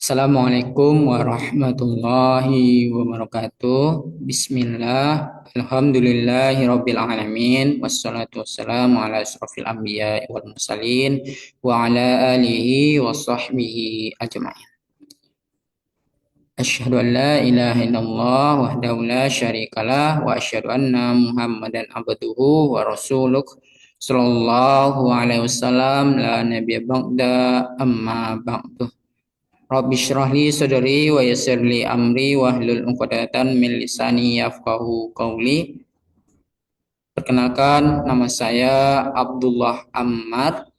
Assalamualaikum warahmatullahi wabarakatuh. Bismillah. Alhamdulillahi rabbil alamin. Wassalatu wassalamu ala asrafil anbiya wal mursalin wa ala alihi wa sahbihi ajma'in. Asyhadu an la ilaha illallah wahdahu la syarikalah wa asyhadu anna Muhammadan abduhu wa rasuluh sallallahu alaihi wasallam la nabiyya ba'da amma ba'du. Rabbi shrah li sadri wa yassir li amri wahlul 'uqdatam min lisani yafqahu qawli. Perkenalkan, nama saya Abdullah Ammar,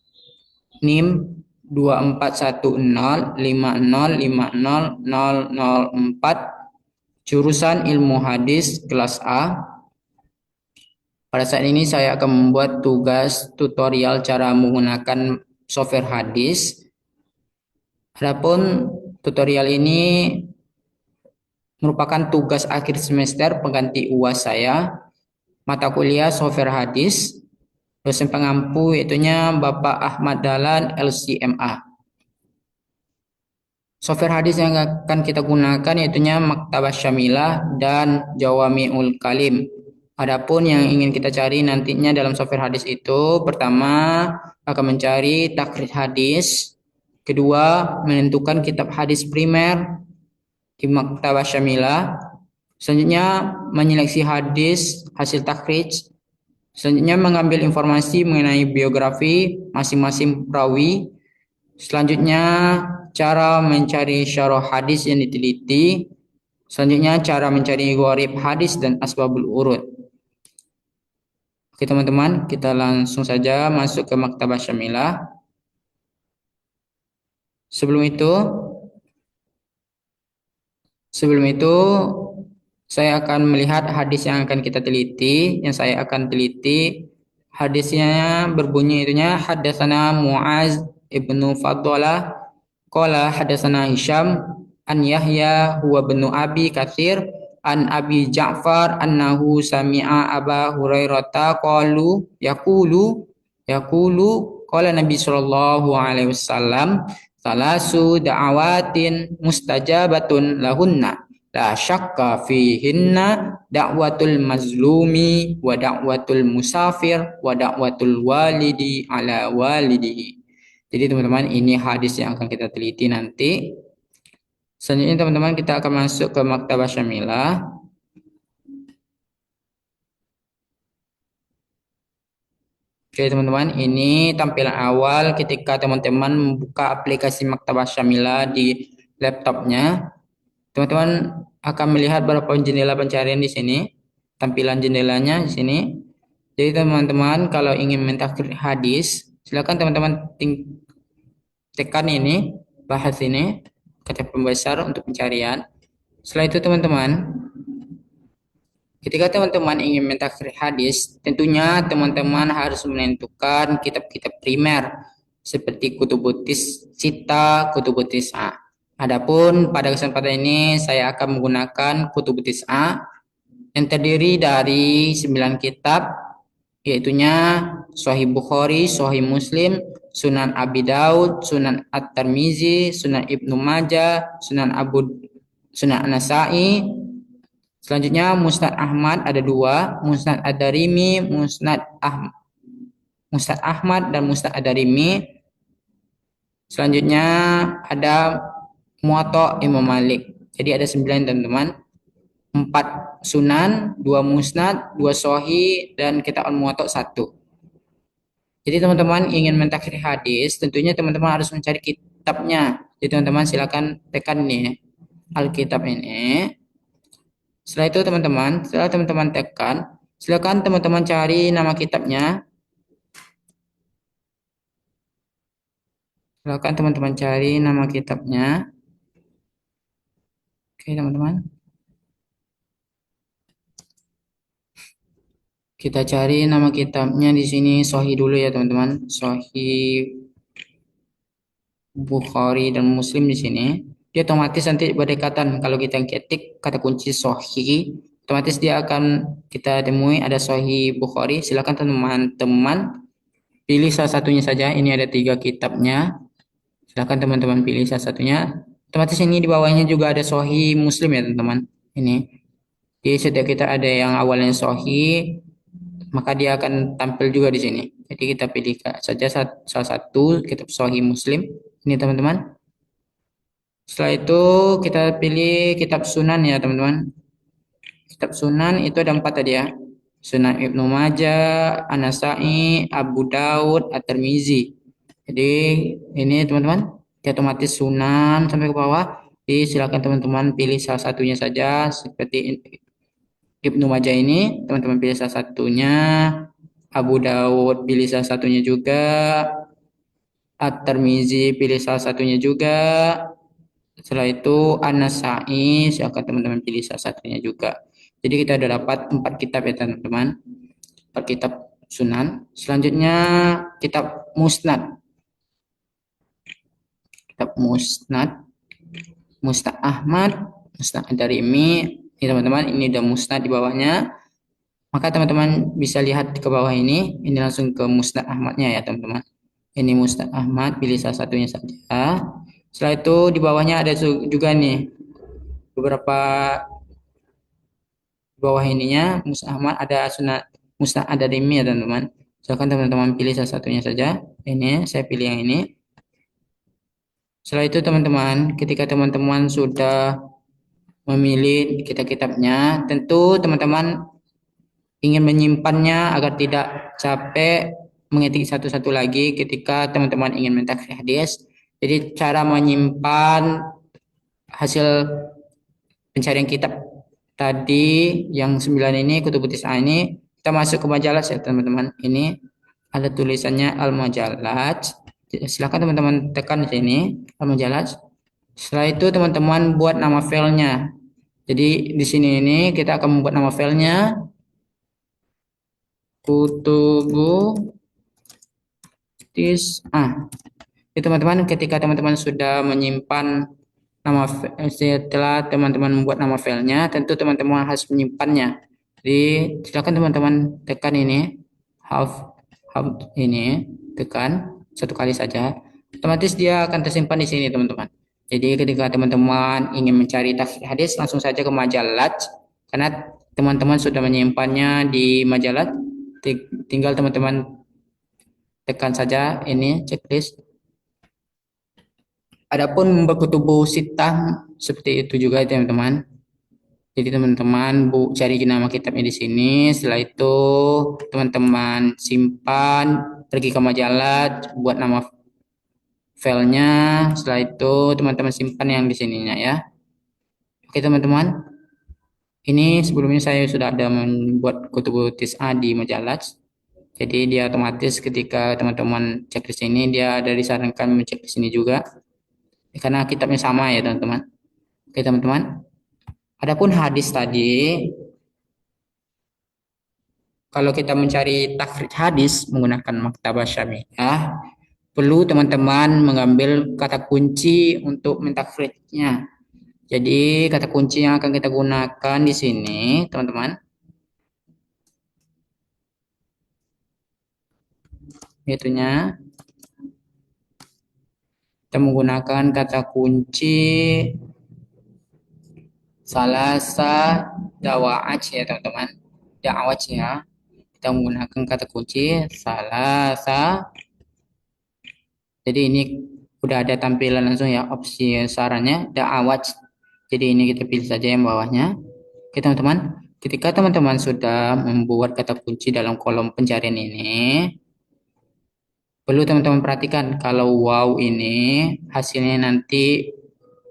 NIM 241050500004, jurusan Ilmu Hadis kelas A. Pada saat ini saya akan membuat tugas tutorial cara menggunakan software hadis. Adapun tutorial ini merupakan tugas akhir semester pengganti UAS saya, mata kuliah software hadis, dosen pengampu yaitunya Bapak Ahmad Dahlan LCMA. Software hadis yang akan kita gunakan yaitunya Maktabah Syamilah dan Jawami'ul Kalim. Adapun yang ingin kita cari nantinya dalam software hadis itu, pertama akan mencari takrij hadis, kedua menentukan kitab hadis primer di Maktabah Syamilah, selanjutnya menyeleksi hadis hasil takrij, selanjutnya mengambil informasi mengenai biografi masing-masing perawi, selanjutnya cara mencari syarah hadis yang diteliti, selanjutnya cara mencari gharib hadis dan asbabul urud. Oke teman-teman, kita langsung saja masuk ke Maktabah Syamilah. Sebelum itu saya akan melihat hadis yang akan kita teliti. Yang saya akan teliti hadisnya berbunyi itunya haddatsana Muaz ibnu Fadlah qala haddatsana Hisham an Yahya huwa ibnu Abi Katsir an Abi Ja'far annahu sami'a Aba Hurairah yaqulu qala Nabi sallallahu alaihi wasallam salasu da'awatin mustajabatun lahunna la syakka fihinna da'watul mazlumi wa da'watul musafir wa da'watul walidi ala walidihi. Jadi teman-teman, ini hadis yang akan kita teliti nanti. Selanjutnya teman-teman, kita akan masuk ke Maktabah Syamilah. Oke teman-teman, ini tampilan awal ketika teman-teman membuka aplikasi Maktabah Syamilah di laptopnya. Teman-teman akan melihat beberapa jendela pencarian di sini, tampilan jendelanya di sini. Jadi teman-teman kalau ingin mentakrij hadis, silakan teman-teman tekan ini, bahas ini, kata pembesar untuk pencarian. Setelah itu teman-teman, ketika teman-teman ingin mentakrij hadis, tentunya teman-teman harus menentukan kitab-kitab primer seperti Kutubutis Sita, Kutubutis A. Adapun pada kesempatan ini saya akan menggunakan Kutubutis A yang terdiri dari 9 kitab, yaitunya Sahih Bukhari, Sahih Muslim, Sunan Abi Daud, Sunan At-Tirmizi, Sunan Ibnu Majah, Sunan An-Nasa'i. Selanjutnya Musnad Ahmad ada 2, Musnad Ad-Darimi, Musnad Ahmad dan Musnad Ad-Darimi. Selanjutnya ada Muwatta Imam Malik. Jadi ada 9 teman-teman. 4 sunan, 2 musnad, 2 sahih, dan kitab al-Muwatta 1. Jadi teman-teman ingin mentakrij hadis, tentunya teman-teman harus mencari kitabnya. Jadi teman-teman silakan tekan nih Alkitab ini. Setelah itu setelah teman-teman tekan, silakan teman-teman cari nama kitabnya. Silakan teman-teman cari nama kitabnya. Oke teman-teman. Kita cari nama kitabnya di sini Sahih dulu ya teman-teman. Sahih Bukhari dan Muslim di sini. Dia otomatis nanti berdekatan kalau kita ketik kata kunci Sahih, otomatis dia akan kita temui ada Sahih Bukhari. Silakan teman-teman pilih salah satunya saja. Ini ada 3 kitabnya. Silakan teman-teman pilih salah satunya. Otomatis ini di bawahnya juga ada Sahih Muslim ya teman-teman. Ini. Jadi setiap kita ada yang awalnya Sahih, maka dia akan tampil juga di sini. Jadi kita pilih saja salah satu kitab Sahih Muslim. Ini teman-teman. Setelah itu kita pilih kitab Sunan ya teman-teman. Kitab Sunan itu ada 4 tadi ya. Sunan Ibnu Majah, An-Nasa'i, Abu Daud, At-Tirmizi. Jadi ini teman-teman, otomatis Sunan sampai ke bawah. Jadi silakan teman-teman pilih salah satunya saja. Seperti Ibnu Majah ini, teman-teman pilih salah satunya. Abu Daud pilih salah satunya juga. At-Tirmizi pilih salah satunya juga. Setelah itu An-Nasa'i, silakan teman-teman pilih salah satunya juga. Jadi kita sudah dapat 4 kitab ya teman-teman. 4 kitab Sunan. Selanjutnya kitab Musnad. Kitab Musnad, Musnad Ahmad, Musnad Ad-Darimi. Ini teman-teman, ini udah Musnad di bawahnya. Maka teman-teman bisa lihat ke bawah ini. Ini langsung ke Musnad Ahmadnya ya teman-teman. Ini Musnad Ahmad, pilih salah satunya saja. Setelah itu di bawahnya ada juga nih beberapa di bawah ininya Musnad Ahmad ada Musnad Ad-Darimi ya teman-teman. Silakan teman-teman pilih salah satunya saja. Ini saya pilih yang ini. Setelah itu teman-teman, ketika teman-teman sudah memilih kitab-kitabnya, tentu teman-teman ingin menyimpannya agar tidak capek mengetik satu-satu lagi ketika teman-teman ingin mentakhir hadis. Jadi cara menyimpan hasil pencarian kitab tadi yang 9 ini Kutubutis ini kita masuk ke majalah ya teman-teman. Ini ada tulisannya Al-Majalah. Silakan teman-teman tekan di sini Al-Majalah. Setelah itu teman-teman buat nama filenya. Jadi di sini ini kita akan membuat nama filenya Kutubu Jadi teman-teman ketika teman-teman sudah menyimpan setelah teman-teman membuat nama filenya, tentu teman-teman harus menyimpannya. Jadi silakan teman-teman tekan ini half half ini tekan satu kali saja. Otomatis dia akan tersimpan di sini teman-teman. Jadi ketika teman-teman ingin mencari tafsir hadis langsung saja ke majalah karena teman-teman sudah menyimpannya di majalah. Tinggal teman-teman tekan saja ini checklist. Adapun berkutubu sitah seperti itu juga teman-teman. Jadi teman-teman cari nama kitabnya di sini. Setelah itu teman-teman simpan, pergi ke majalah, buat nama filenya. Setelah itu teman-teman simpan yang di sininya ya. Oke teman-teman, ini sebelumnya saya sudah ada membuat kutubu tis'a di majalah. Jadi dia otomatis ketika teman-teman cek di sini, dia ada disarankan mencek di sini juga. Karena kitabnya sama ya teman-teman. Oke teman-teman. Adapun hadis tadi, kalau kita mencari takhrij hadis menggunakan maktabah syamiah, perlu teman-teman mengambil kata kunci untuk mentakhrijnya. Jadi kata kunci yang akan kita gunakan di sini, teman-teman, yaitunya kita menggunakan kata kunci salasa dawa'aj ya teman-teman. Da'awaj ya. Kita menggunakan kata kunci salasa. Jadi ini udah ada tampilan langsung ya opsi sarannya da'awaj. Jadi ini kita pilih saja yang bawahnya. Oke teman-teman, ketika teman-teman sudah membuat kata kunci dalam kolom pencarian ini, perlu teman-teman perhatikan kalau wow ini hasilnya nanti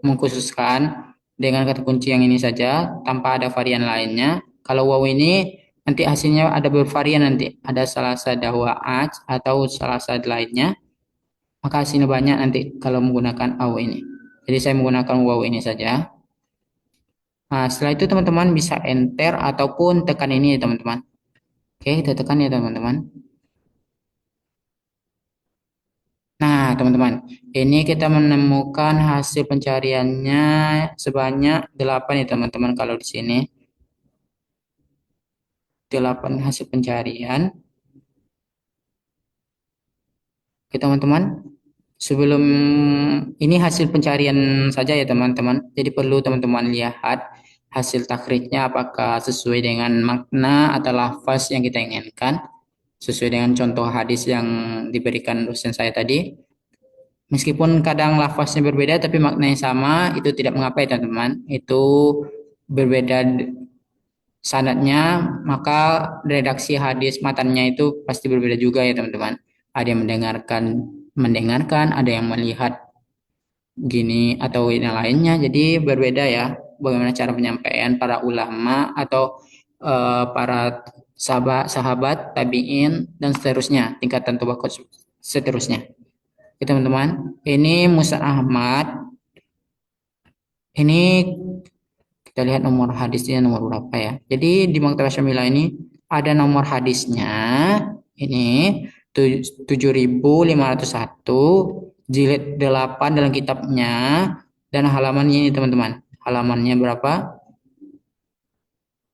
mengkhususkan dengan kata kunci yang ini saja tanpa ada varian lainnya. Kalau wow ini nanti hasilnya ada bervarian nanti. Ada salah satu atau salah satu lainnya. Maka hasilnya banyak nanti kalau menggunakan wow ini. Jadi saya menggunakan wow ini saja. Nah, setelah itu teman-teman bisa enter ataupun tekan ini ya teman-teman. Oke, kita tekan ya teman-teman. Nah, teman-teman, ini kita menemukan hasil pencariannya sebanyak 8 ya teman-teman kalau di sini. 8 hasil pencarian. Oke, teman-teman. Sebelum ini hasil pencarian saja ya teman-teman. Jadi perlu teman-teman lihat hasil takrijnya apakah sesuai dengan makna atau lafaz yang kita inginkan, sesuai dengan contoh hadis yang diberikan dosen saya tadi. Meskipun kadang lafaznya berbeda tapi maknanya sama, itu tidak mengapa ya teman-teman. Itu berbeda sanadnya, maka redaksi hadis matannya itu pasti berbeda juga ya teman-teman. Ada yang mendengarkan, ada yang melihat gini atau yang lainnya. Jadi berbeda ya bagaimana cara penyampaian para ulama atau para sahabat, tabi'in dan seterusnya, tingkatan tabaqat seterusnya. Oke, teman-teman, ini Musa Ahmad. Ini kita lihat nomor hadisnya nomor berapa ya. Jadi di Maktabah Syamilah ini ada nomor hadisnya. Ini 7501 jilid 8 dalam kitabnya dan halamannya ini teman-teman. Halamannya berapa?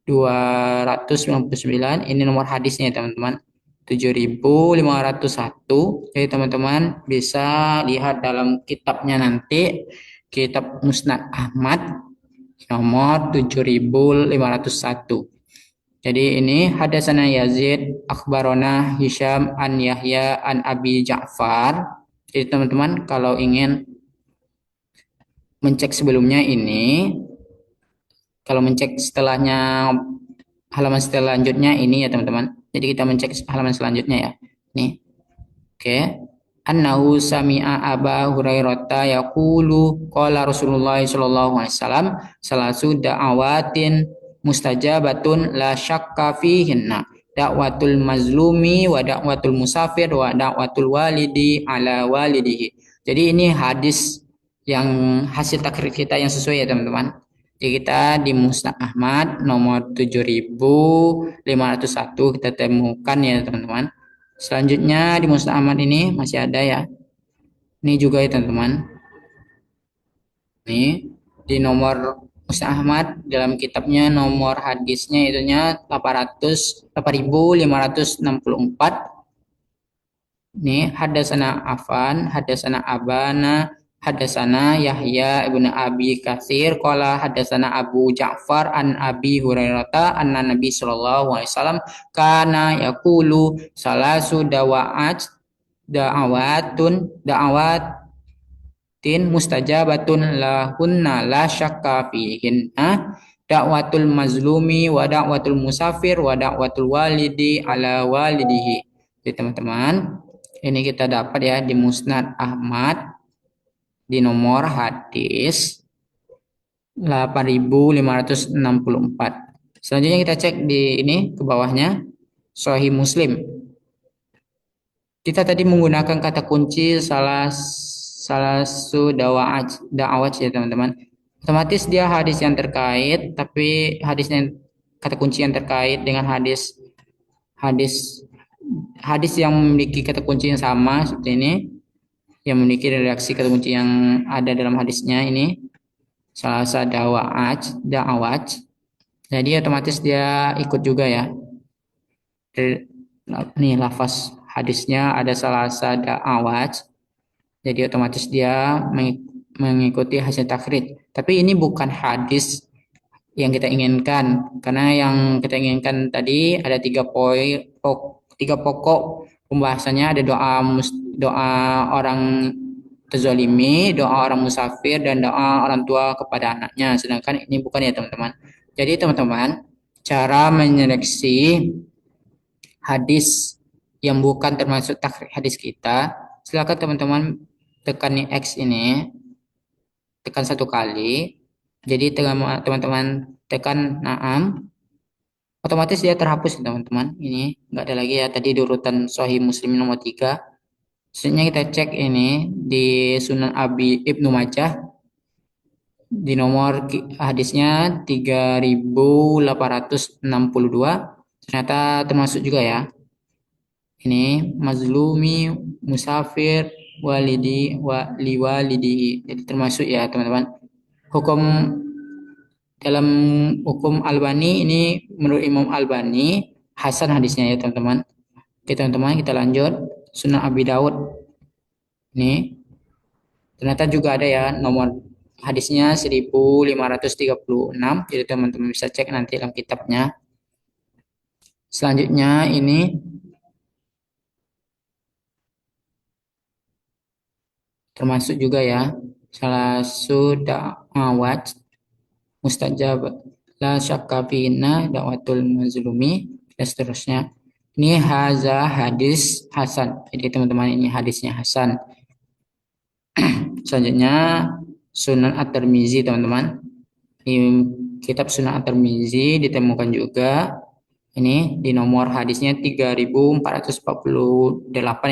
299. Ini nomor hadisnya teman-teman. 7501. Jadi teman-teman bisa lihat dalam kitabnya nanti, kitab Musnad Ahmad nomor 7501. Jadi ini hadasana Yazid akhbarona Hisham an Yahya an Abi Ja'far. Jadi teman-teman kalau ingin mencek sebelumnya ini, kalau mencek setelahnya halaman selanjutnya ini ya teman-teman. Jadi kita mencek halaman selanjutnya ya. Nih. Oke. Annahu sami'a Aba Hurairah yaqulu qala Rasulullah sallallahu alaihi wasallam salasu da'awatin mustajabatun la syakka fihinna da'watul mazlumi wa da'watul musafir wa da'watul walidi ala walidihi. Jadi ini hadis yang hasil takrir kita yang sesuai ya teman-teman. Jadi kita di Musnad Ahmad nomor 7501 kita temukan ya teman-teman. Selanjutnya di Musnad Ahmad ini masih ada ya. Ini juga ya teman-teman. Ini di nomor Musnad Ahmad dalam kitabnya nomor hadisnya itunya 8564. Ini hadasana Afan, hadasana Abana, hadasana Yahya ibnu Abi Katsir qala hadasana Abu Ja'far an Abi Hurairah anna Nabi sallallahu alaihi wasallam kana yaqulu salasu da'awatin mustajabatun lahunna la syakka fihinna da'watul mazlumi wa da'watul musafir wa da'watul walidi ala walidihi. Jadi teman-teman, ini kita dapat ya di Musnad Ahmad di nomor hadis 8564. Selanjutnya kita cek di ini ke bawahnya Sahih Muslim. Kita tadi menggunakan kata kunci salah su da'awat ya teman-teman. Otomatis dia hadis yang terkait, tapi hadisnya kata kunci yang terkait dengan hadis hadis yang memiliki kata kunci yang sama seperti ini, yang memiliki redaksi kata kunci yang ada dalam hadisnya ini salasa da'awat. Jadi otomatis dia ikut juga ya. Nih lafaz hadisnya ada salasa da'awat. Jadi otomatis dia mengikuti hasil takrid. Tapi ini bukan hadis yang kita inginkan, karena yang kita inginkan tadi ada tiga pokok pembahasannya, ada doa orang terzalimi, doa orang musafir, dan doa orang tua kepada anaknya. Sedangkan ini bukan ya teman-teman. Jadi teman-teman, cara menyeleksi hadis yang bukan termasuk takrir hadis kita, silakan teman-teman tekan X ini, tekan satu kali. Jadi teman-teman tekan naam, otomatis dia terhapus teman-teman. Ini nggak ada lagi ya. Tadi di urutan Sahih Muslim nomor 3. Selanjutnya kita cek ini di Sunan Abi Ibnu Majah di nomor hadisnya 3862. Ternyata termasuk juga ya. Ini mazlumi musafir walidi wa liwalidi. Jadi termasuk ya teman-teman. Hukum dalam hukum Albani ini menurut Imam Albani hasan hadisnya ya teman-teman. Oke teman-teman kita lanjut Sunan Abi Daud. Ini Ternyata juga ada ya nomor hadisnya 1536. Jadi teman-teman bisa cek nanti dalam kitabnya. Selanjutnya ini termasuk juga ya salah da'awat mustajab la syakka fina da'watul mazlumi dan seterusnya. Ini hadis Hasan. Jadi teman-teman ini hadisnya Hasan. Selanjutnya Sunan At-Tirmizi teman-teman. Di kitab Sunan At-Tirmizi ditemukan juga ini di nomor hadisnya 3448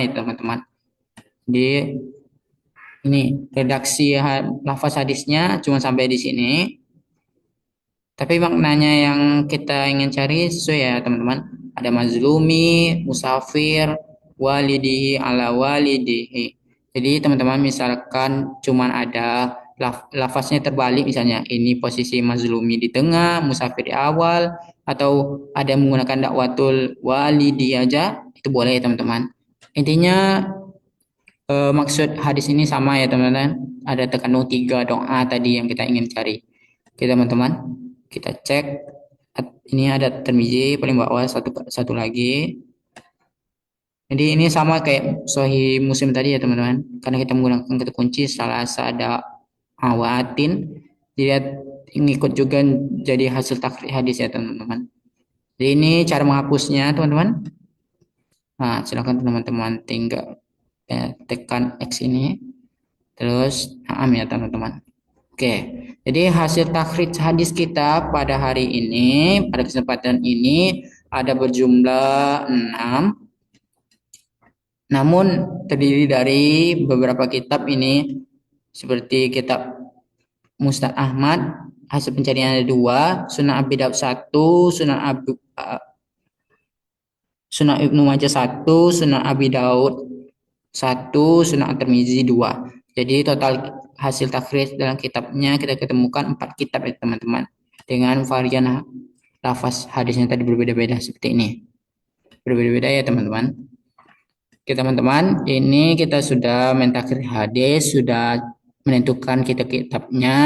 ya teman-teman. Di ini redaksi lafaz hadisnya cuma sampai di sini. Tapi maknanya yang kita ingin cari sesuai ya teman-teman. Ada mazlumi, musafir, walidihi ala walidihi. Jadi teman-teman misalkan cuman ada lafaznya terbalik misalnya. Ini posisi mazlumi di tengah, musafir di awal. Atau ada menggunakan dakwatul walidi aja. Itu boleh ya teman-teman. Intinya maksud hadis ini sama ya teman-teman. Ada terkandung 3 doa tadi yang kita ingin cari. Oke teman-teman, kita cek. Ini ada Tirmizi paling bawah satu lagi. Jadi ini sama kayak Sahih Muslim tadi ya teman-teman. Karena kita menggunakan kata kunci salah ada awatin. Dia ngikut juga jadi hasil takrij hadis ya teman-teman. Jadi ini cara menghapusnya teman-teman. Nah, silakan teman-teman tinggal tekan X ini. Terus naam ya teman-teman. Oke, jadi hasil takhrij hadis kita pada hari ini, pada kesempatan ini ada berjumlah 6. Namun terdiri dari beberapa kitab ini seperti kitab Musnad Ahmad, hasil pencarian ada 2, Sunan Abi Daud 1, Sunan Ibnu Majah 1, Sunan Abi Daud 1, Sunan At-Tirmizi 2. Jadi total hasil takhrij dalam kitabnya kita ketemukan 4 kitab ya teman-teman. Dengan varian lafaz hadisnya tadi berbeda-beda seperti ini. Berbeda-beda ya teman-teman. Oke teman-teman, ini kita sudah mentakhir hadis, sudah menentukan kitab-kitabnya.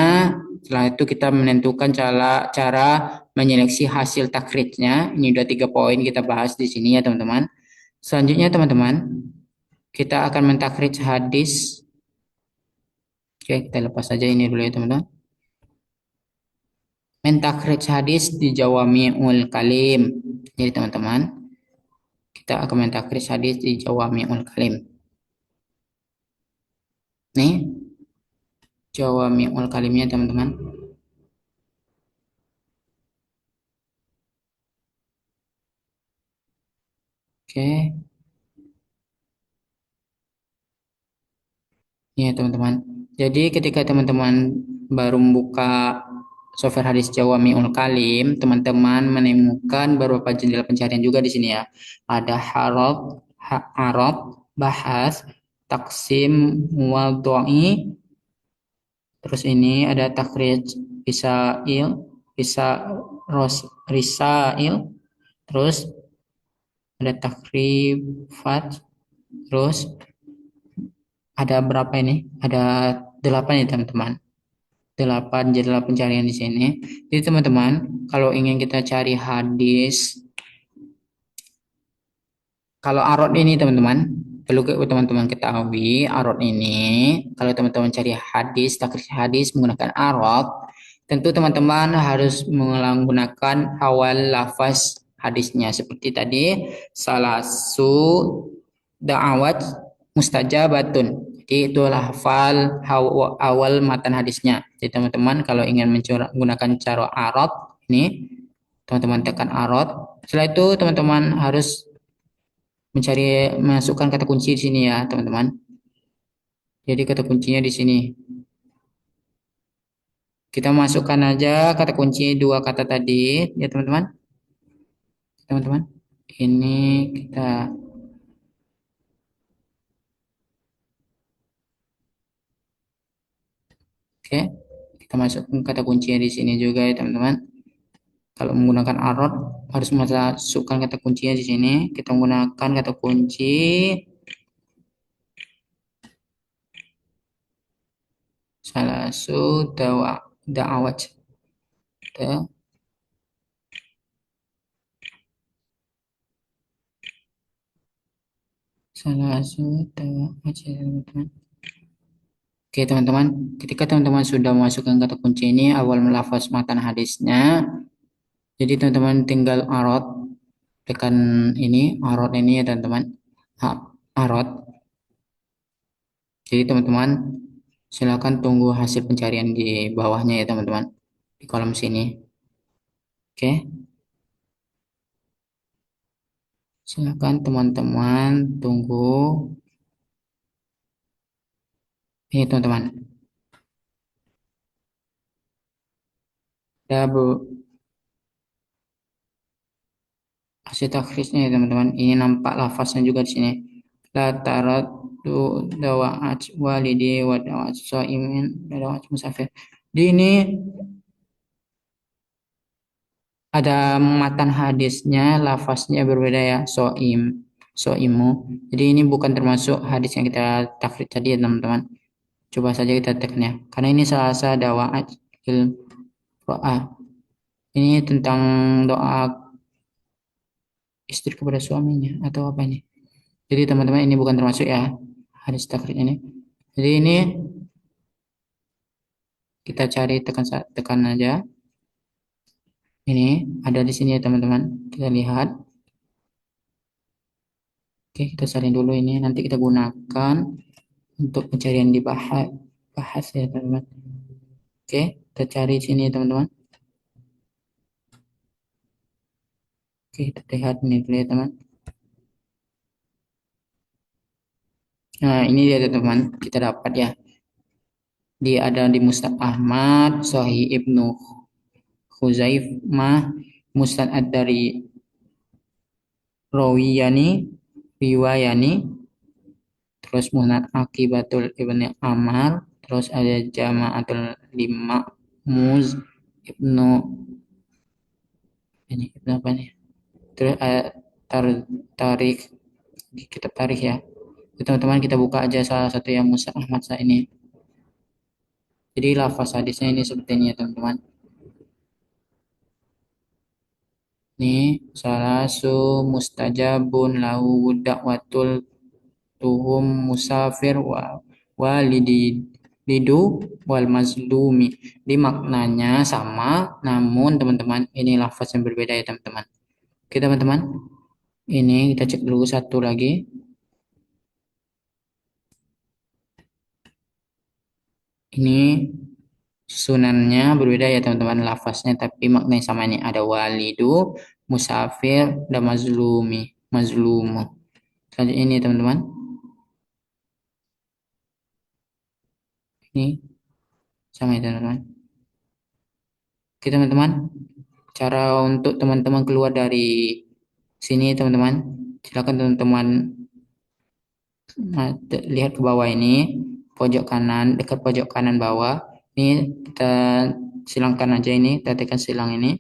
Setelah itu kita menentukan cara menyeleksi hasil takhrijnya. Ini udah 3 poin kita bahas di sini ya teman-teman. Selanjutnya teman-teman, kita akan mentakhrij hadis. Oke, kita lepas saja ini dulu ya teman-teman. Mentakhrij hadis di Jawami'ul Kalim. Jadi teman-teman, kita akan mentakhrij hadis di Jawami'ul Kalim. Nih, Jawami'ul Kalimnya teman-teman. Oke, ya teman-teman. Jadi ketika teman-teman baru membuka software hadis Jawami'ul Kalim, teman-teman menemukan beberapa jendela pencarian juga di sini ya. Ada arab, bahas, taksim, muwadha'i, terus ini ada takhrij Risail, Risail, terus ada takrifat, terus ada berapa ini? Ada 8 ya teman-teman. 8 jadwal pencarian di sini. Jadi teman-teman, kalau ingin kita cari hadis, kalau arot ini teman-teman, perlu teman-teman ketahui arot ini, kalau teman-teman cari hadis, takrij hadis menggunakan arot, tentu teman-teman harus menggunakan awal lafaz hadisnya seperti tadi salasu da'awat mustajabatun. Jadi itu hafal awal matan hadisnya. Jadi teman-teman kalau ingin menggunakan cara arot ini teman-teman tekan arot. Setelah itu teman-teman harus masukkan kata kunci di sini ya teman-teman. Jadi kata kuncinya di sini. Kita masukkan aja kata kunci 2 kata tadi ya teman-teman. Teman-teman. Ini kita oke. Kita masukkan kata kuncinya di sini juga ya teman-teman. Kalau menggunakan arrow harus masukkan kata kuncinya di sini. Kita menggunakan kata kunci Salasu da'awat. Da- Salasu da'awat, teman-teman. Oke, teman-teman. Ketika teman-teman sudah memasukkan kata kunci ini, awal melafaz matan hadisnya. Jadi teman-teman tinggal arot, tekan ini, arot ini ya teman-teman. Arot. Jadi teman-teman silakan tunggu hasil pencarian di bawahnya ya teman-teman. Di kolom sini. Oke. Silakan teman-teman tunggu. Ini teman-teman. Ada hasil takhrisnya ya teman-teman. Ini nampak lafaznya juga di sini. La taratu dawa'at walidi wa dawa'at so'imin dawa'at musafir. Di ini ada matan hadisnya, lafaznya berbeda ya. So'imu. Jadi ini bukan termasuk hadis yang kita takhris tadi ya teman-teman. Coba saja kita tekan ya. Karena ini salasa dawa'at il ro'ah. Ini tentang doa istri kepada suaminya atau apa ini. Jadi teman-teman ini bukan termasuk ya hadis takhris ini. Jadi ini kita cari tekan aja. Ini ada di sini ya teman-teman. Kita lihat. Oke, kita salin dulu ini. Nanti kita gunakan untuk pencarian di bahas ya teman-teman. Oke, kita cari sini ya teman-teman. Oke, kita lihat ini dulu ya teman. Nah, ini dia teman-teman. Kita dapat ya. Dia ada di Musnad Ahmad, Sahih Ibnu Khuzaimah, Musnad Ad-Dari Rawiyani, Riwayani, terus Musnad Akibatul Ibni Ammar, terus ada Jama'atul Lima Muz Ibnu ini Ibnu apa nih? Terus tar, Tarik kitab tarikh ya. Teman-teman kita buka aja salah satu yang Musa Ahmad saya ini. Jadi lafaz hadisnya ini seperti ini ya teman-teman. Ini salah su mustajabun lahu da'watul tuhum musafir walidi lidu wal mazlumi. Di maknanya sama, namun teman-teman ini lafaz yang berbeda ya teman-teman. Oke teman-teman, ini kita cek dulu satu lagi. Ini sunannya berbeda ya teman-teman lafaznya, tapi maknanya sama ini. Ada walidu, musafir, dan mazlumu. Selanjutnya ini teman-teman, ini sama ya teman-teman. Oke teman-teman, cara untuk teman-teman keluar dari sini teman-teman, silakan teman-teman lihat ke bawah ini, pojok kanan, dekat pojok kanan bawah. Ini kita silangkan aja ini, kita tekan silang ini.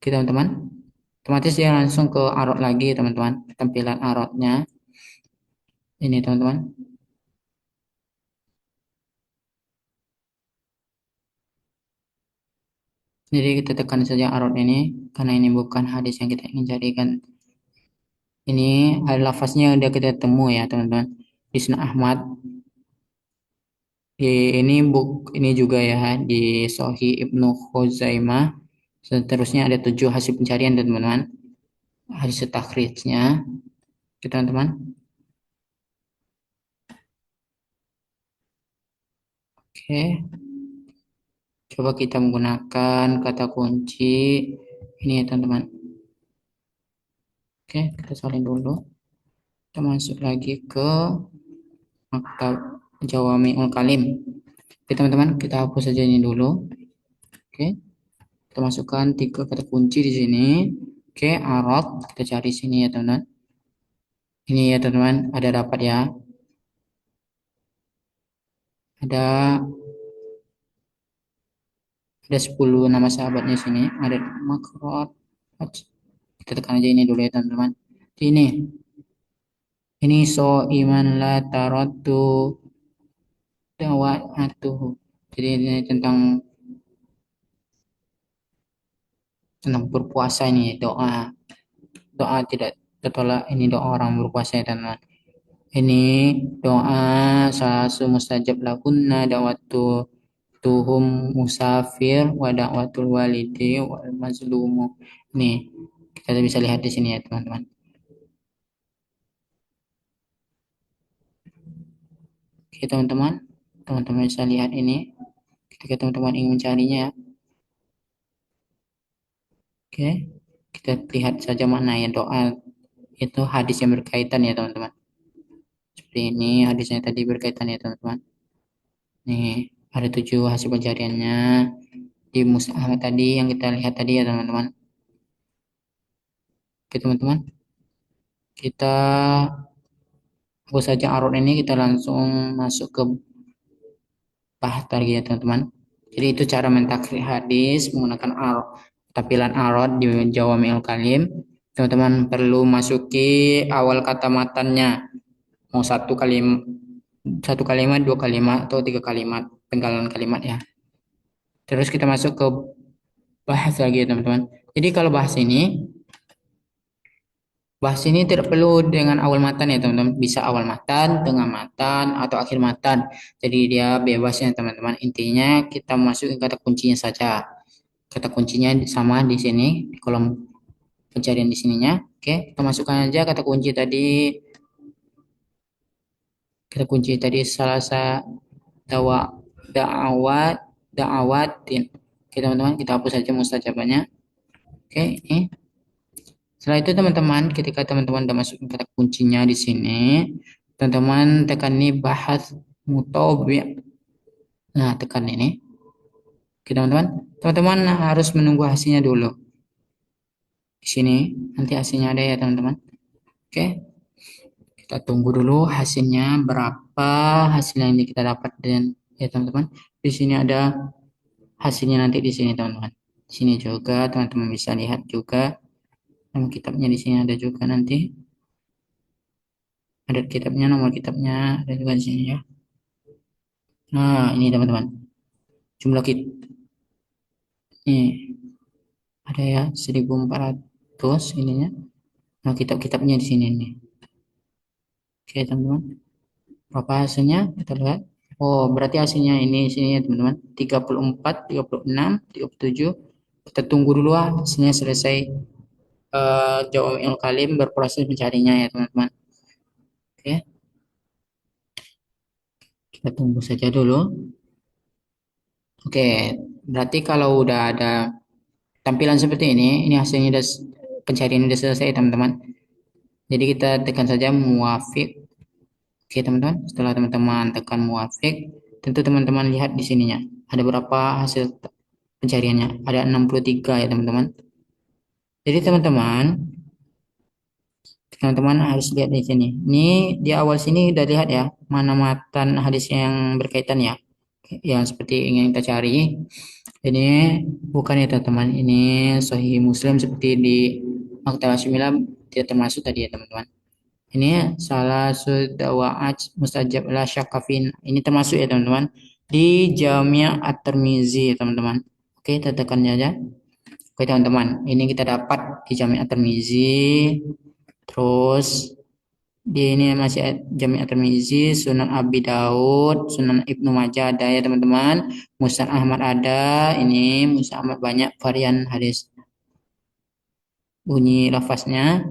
Oke teman-teman, otomatis dia langsung ke arot lagi teman-teman, tampilan arotnya. Ini teman-teman. Jadi kita tekan saja arot ini, karena ini bukan hadis yang kita ingin carikan. Ini ada lafaznya udah kita temu ya teman-teman. Di Sunan Ahmad. Di ini juga ya di Sahih Ibnu Khuzaimah. Seterusnya ada 7 hasil pencarian teman-teman. Hadis takhrijnya, teman-teman. Oke, coba kita menggunakan kata kunci ini ya teman-teman. Oke, kita salin dulu. Kita masuk lagi ke maktab Jawami'ul Kalim. Oke teman-teman, kita hapus saja ini dulu. Oke, kita masukkan 3 kata kunci di sini. Oke, arot kita cari sini ya teman-teman. Ini ya teman-teman, ada dapat ya. Ada 10 nama sahabatnya sini. Ada Makrot. Kita tekan aja ini dulu ya teman-teman. Ini so iman la tarotu dawa'atuhu. Jadi ini tentang berpuasa ini doa doa tidak tertolak ini doa orang berpuasa ya teman. Ini doa salasu mustajab lakunna da'watu tuhum musafir wa da'watul walidi wal mazlumu. Nih, kita bisa lihat di sini ya teman-teman. Oke teman-teman, teman-teman bisa lihat ini ketika teman-teman ingin mencarinya ya. Oke, kita lihat saja mana ya doa itu hadis yang berkaitan ya teman-teman. Seperti ini hadisnya tadi berkaitan ya teman-teman. Nih, ada 7 hasil pencariannya di Mus'haf tadi yang kita lihat tadi ya teman-teman. Oke teman-teman, kita hapus saja arut ini, kita langsung masuk ke bahas tadi ya teman-teman. Jadi itu cara mentakrir hadis menggunakan arut, tampilan arut di Jawami'ul Kalim. Teman-teman perlu masuki awal kata matannya, mau satu kalimat, dua kalimat, atau tiga kalimat, penggalan kalimat ya. Terus kita masuk ke bahas lagi ya teman-teman. Jadi kalau bahas ini tidak perlu dengan awal matan ya teman-teman. Bisa awal matan, tengah matan, atau akhir matan. Jadi dia bebas ya teman-teman. Intinya kita masukin kata kuncinya saja. Kata kuncinya sama di sini di kolom pencarian di sininya. Oke, kita masukkan aja kata kunci tadi. Kata kunci tadi salah satu dawa da'awat da'awatin. Oke teman-teman, kita hapus saja mustajabannya. Oke, ini. Setelah itu teman-teman, ketika teman-teman sudah masuk kata kuncinya di sini, teman-teman tekan ini bahas mutabi. Nah, tekan ini. Oke teman-teman, teman-teman harus menunggu hasilnya dulu. Di sini nanti hasilnya ada ya teman-teman. Oke, kita tunggu dulu hasilnya berapa hasil yang kita dapat dan ya teman-teman. Di sini ada hasilnya nanti di sini teman-teman. Di sini juga teman-teman bisa lihat juga. Nama kitabnya di sini ada juga nanti. Ada kitabnya, nomor kitabnya ada juga di sini ya. Nah, ini teman-teman. Jumlah kit ini ada ya 1400 ininya. Nah, kitab-kitabnya di sini nih. Oke, teman-teman. Berapa hasilnya? Kita lihat. Oh, berarti hasilnya ini sini ya, teman-teman. 34, 36, 37. Kita tunggu dulu hasilnya selesai Jawami'ul Kalim berproses mencarinya ya, teman-teman. Oke, kita tunggu saja dulu. Oke, berarti kalau udah ada tampilan seperti ini hasilnya udah pencarian udah selesai teman-teman. Jadi kita tekan saja muafik. Oke teman-teman, setelah teman-teman tekan muafik, tentu teman-teman lihat di sininya. Ada berapa hasil pencariannya? Ada 63 ya teman-teman. Jadi teman-teman harus lihat di sini. Ini di awal sini udah lihat ya, mana matan hadis yang berkaitan ya. Yang seperti ingin kita cari. Ini bukan ya teman-teman, ini Sahih Muslim seperti di Maktabah Syamilah tidak termasuk tadi ya teman-teman. Ini salah sudawa'at mustajab la syakafin. Ini termasuk ya teman-teman di Jami' At-Tirmizi ya teman-teman. Oke, kita tekannya aja. Oke teman-teman, ini kita dapat di Jami' At-Tirmizi. Terus di ini masih Jami' At-Tirmizi, Sunan Abi Daud, Sunan Ibnu Majah ada ya teman-teman. Musnad Ahmad ada. Ini Musnad Ahmad banyak varian hadis bunyi lafaznya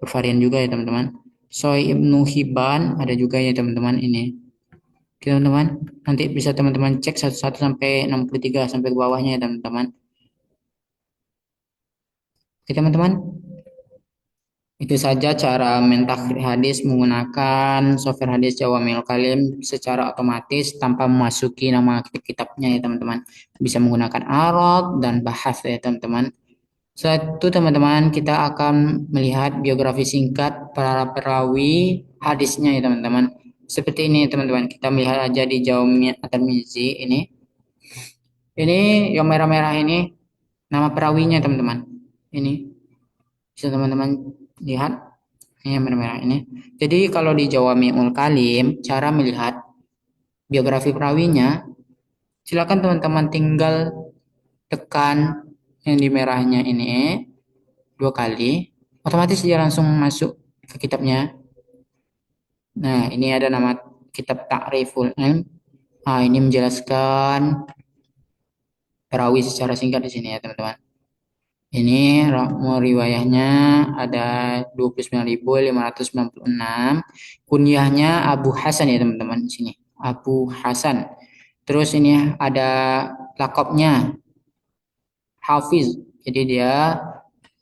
bervarian juga ya teman-teman. Soi Ibnu Hibban ada juga ya teman-teman ini. Oke teman-teman, nanti bisa teman-teman cek satu-satu sampai 63 sampai ke bawahnya ya teman-teman. Oke teman-teman, itu saja cara mentakhir hadis menggunakan software hadis Jawami'ul Kalim secara otomatis tanpa memasuki nama kitabnya ya teman-teman. Bisa menggunakan arad dan bahas ya teman-teman. Setelah itu teman-teman kita akan melihat biografi singkat para perawi hadisnya ya teman-teman. Seperti ini teman-teman, kita melihat aja di Jami' At-Tirmizi ini. Ini yang merah-merah ini nama perawinya teman-teman. Ini bisa teman-teman lihat ini yang merah-merah ini. Jadi kalau di Jawami'ul Kalim cara melihat biografi perawinya Silakan teman-teman tinggal tekan yang di merahnya ini 2 kali, otomatis dia langsung masuk ke kitabnya. Nah, ini ada nama kitab Ta'riful Ilm. Ah, ini menjelaskan perawi secara singkat di sini ya, teman-teman. Ini riwayahnya ada 29.596. Kunyahnya Abu Hasan ya, teman-teman, di sini. Abu Hasan. Terus ini ada lakopnya Hafiz. Jadi dia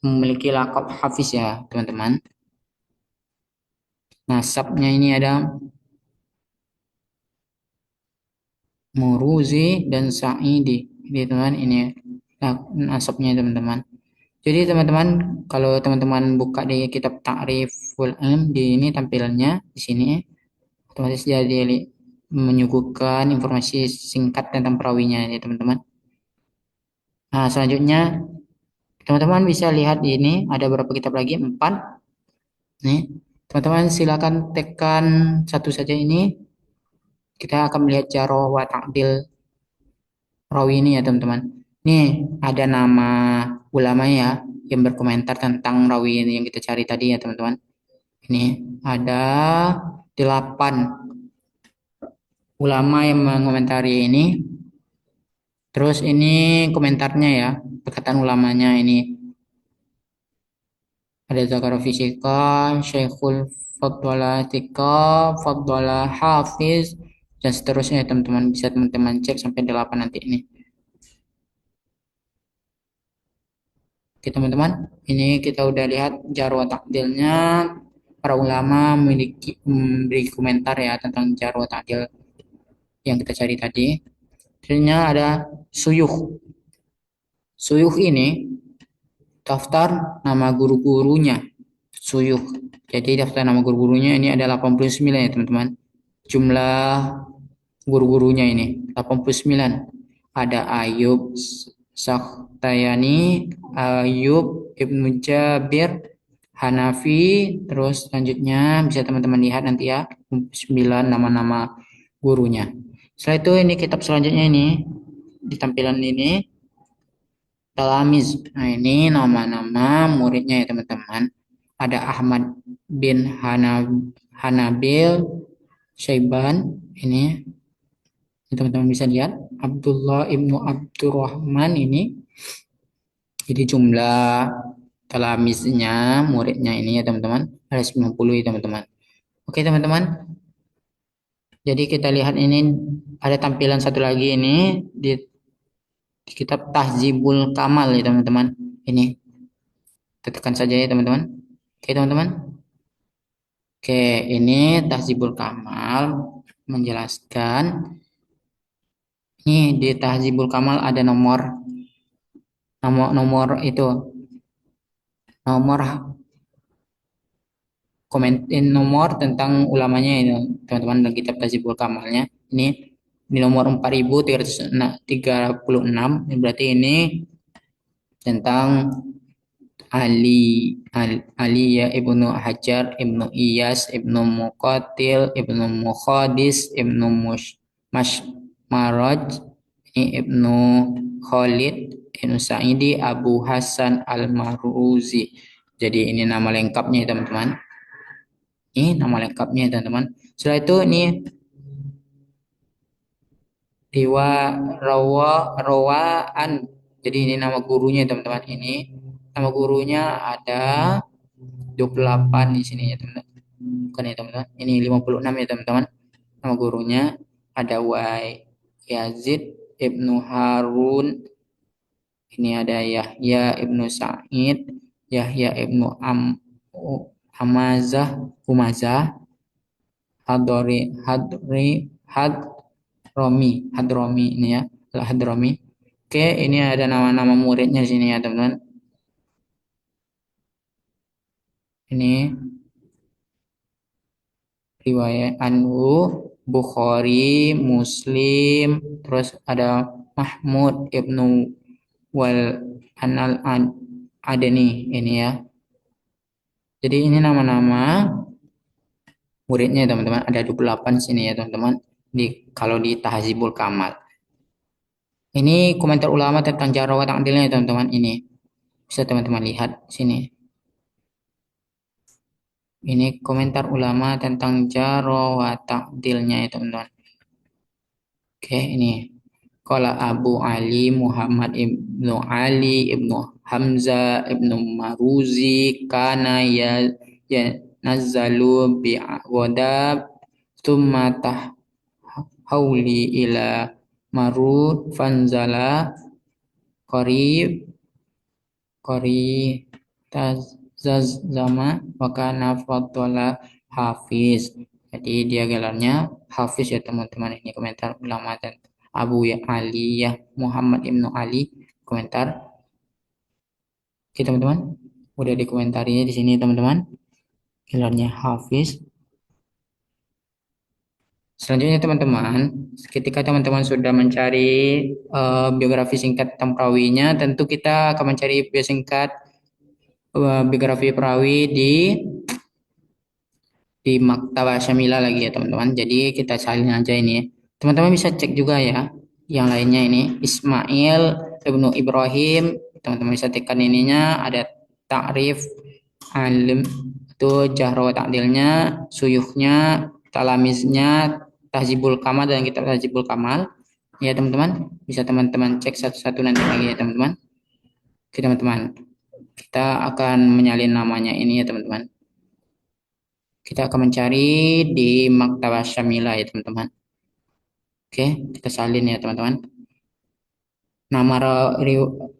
memiliki lakop Hafiz ya, teman-teman. Nasabnya ini ada Muruzi dan Sa'idi. Jadi teman, ini nasabnya teman-teman. Jadi teman-teman, kalau teman-teman buka di kitab Ta'riful Ilm, di ini tampilannya di sini otomatis jadi menyuguhkan informasi singkat tentang perawinya ya teman-teman. Nah, selanjutnya teman-teman bisa lihat di ini ada berapa kitab lagi? 4. Nih, teman-teman silakan tekan satu saja ini. Kita akan melihat jarh wa ta'dil perawi ini ya teman-teman. Nih ada nama ulama ya yang berkomentar tentang rawi ini yang kita cari tadi ya teman-teman. Ini ada 8 ulama yang mengomentari ini. Terus ini komentarnya ya, perkataan ulamanya ini. Ada Zakaria Fisika, Syekhul Fadwala Tika, Fadwala Hafiz, dan seterusnya ya teman-teman. Bisa teman-teman cek sampai 8 nanti ini. Oke teman-teman, ini kita udah lihat jarwa takdilnya. Para ulama memiliki memberi komentar ya tentang jarwa takdil yang kita cari tadi. Terusnya ada suyuh. Suyuh ini daftar nama guru-gurunya. Suyuh. Jadi daftar nama guru-gurunya ini ada 89 ya teman-teman. Jumlah guru-gurunya ini 89. Ada Ayub Sakhtayani, Ayub Ibnu Jabir, Hanafi, terus selanjutnya bisa teman-teman lihat nanti ya 9 nama-nama gurunya. Setelah itu ini kitab selanjutnya ini di tampilan ini Talamiz. Nah, ini nama-nama muridnya ya teman-teman. Ada Ahmad bin Hanabil Syaiban ini teman-teman bisa lihat Abdullah ibnu Abdurrahman ini. Jadi jumlah talamiznya muridnya ini ya teman-teman ada 90 ya teman-teman. Oke teman-teman. Jadi kita lihat ini ada tampilan satu lagi ini di kitab Tahzibul Kamal ya teman-teman. Ini tekan saja ya teman-teman. Oke teman-teman. Oke, ini Tahzibul Kamal menjelaskan ini di Tahzibul Kamal ada nomor itu nomor komentin nomor tentang ulamanya ini teman-teman dalam kitab Tahzibul Kamalnya ini di nomor 4336 berarti ini tentang Ali ya Ibnu Hajar Ibnu Iyas Ibnu Muqatil Ibnu Mukhadis Ibnu Maraj ini Ibnu Khalid Ibnu Sa'idi Abu Hasan Al-Maruzi. Jadi ini nama lengkapnya ya teman-teman. Ini nama lengkapnya ya teman-teman. Setelah itu ini Riwa Rawaan. Jadi ini nama gurunya ya teman-teman. Ini nama gurunya ada 28 di sini ya teman-teman. Bukan ya teman-teman. Ini 56 ya teman-teman. Nama gurunya ada Yazid Ibnu Harun. Ini ada Yahya Ibnu Sa'id, Yahya Ibnu Humazah, Hadromi ini ya, Hadromi. Oke, ini ada nama-nama muridnya di sini ya teman-teman. Ini riwayat Anhu, Bukhari, Muslim, terus ada Mahmud Ibnu Wal Anal Adeni ini ya. Jadi ini nama-nama muridnya teman-teman ada 28 sini ya teman-teman di kalau di Tahzibul Kamal. Ini komentar ulama tentang jarh wa ta'dilnya teman-teman. Ini bisa teman-teman lihat sini. Ini komentar ulama tentang jarh wa ta'dilnya ya teman-teman. Oke, ini. Qala Abu Ali Muhammad ibnu Ali ibnu Hamzah ibnu Maruzi kana ya nazzalu bi wadab thumma tahawli ila marud fanzala qarib qarib tazama wa kana fadala hafiz. Jadi dia gelarnya hafiz ya teman-teman. Ini komentar ulama dan Abu Ali ya Muhammad ibnu Ali komentar. Oke teman-teman, udah dikomentarinya di sini teman-teman. Gelarnya Hafiz. Selanjutnya teman-teman, ketika teman-teman sudah mencari biografi singkat tentang perawinya, tentu kita akan mencari singkat biografi perawi di Maktabah Syamila lagi ya teman-teman. Jadi kita salin aja ini ya. Teman-teman bisa cek juga ya. Yang lainnya ini Ismail Ibnu Ibrahim. Teman-teman bisa tekan ininya ada ta'rif alim itu jahro takdilnya, suyuhnya, talamiznya, tahzibul kamal dan kitab tahzibul kamal. Ya teman-teman, bisa teman-teman cek satu-satu nanti lagi ya teman-teman. Oke teman-teman, kita akan menyalin namanya ini ya teman-teman. Kita akan mencari di Maktabah Syamila ya teman-teman. Oke, kita salin ya teman-teman. Nama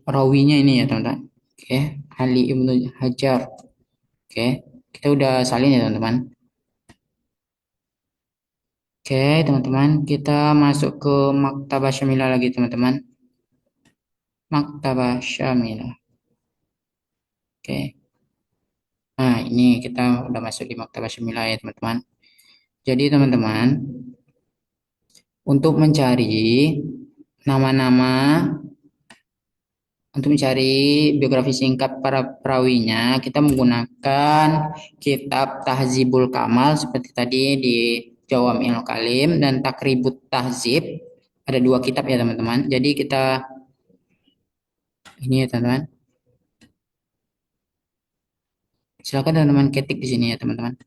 rawinya ini ya teman-teman. Oke, Ali Ibnu Hajar. Oke, kita udah salin ya teman-teman. Oke, teman-teman, kita masuk ke Maktabah Syamila lagi teman-teman. Maktabah Syamila. Oke. Nah, ini kita udah masuk di Maktabah Syamila ya teman-teman. Jadi teman-teman, untuk mencari nama-nama untuk mencari biografi singkat para perawinya, kita menggunakan kitab Tahzibul Kamal seperti tadi di Jawami'ul Kalim dan Takribut Tahzib. Ada dua kitab ya teman-teman. Jadi kita ini ya teman-teman. Silakan teman-teman ketik di sini ya teman-teman.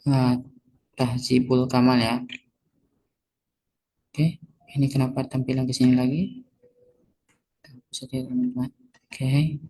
Nah, Tahzibul Kamal ya. Oke, ini kenapa tampilan ke sini lagi? Saja teman-teman. Oke.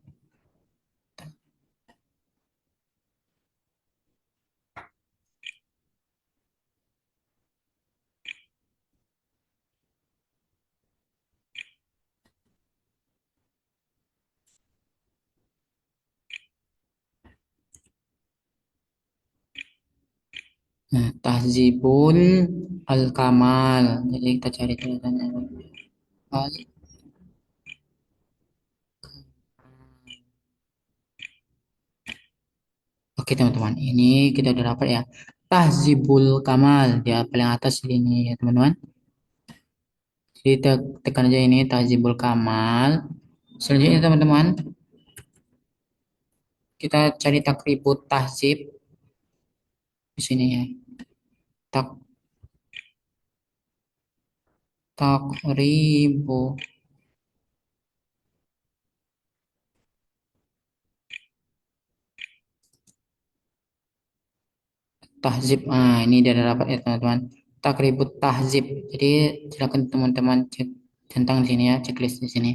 Nah, Tahzibul Al-Kamal. Jadi kita cari tulisannya. Al Oke teman-teman, ini kita udah dapat ya. Tahzibul Kamal, dia paling atas ini ya teman-teman. Jadi kita tekan aja ini Tahzibul Kamal. Selanjutnya teman-teman, kita cari Takribut Tahzib di sini ya. Tak Takribu Tahzib. Ah, ini dia dapat ya teman-teman. Takribut Tahzib. Jadi silakan teman-teman cek tentang di sini ya, checklist di sini.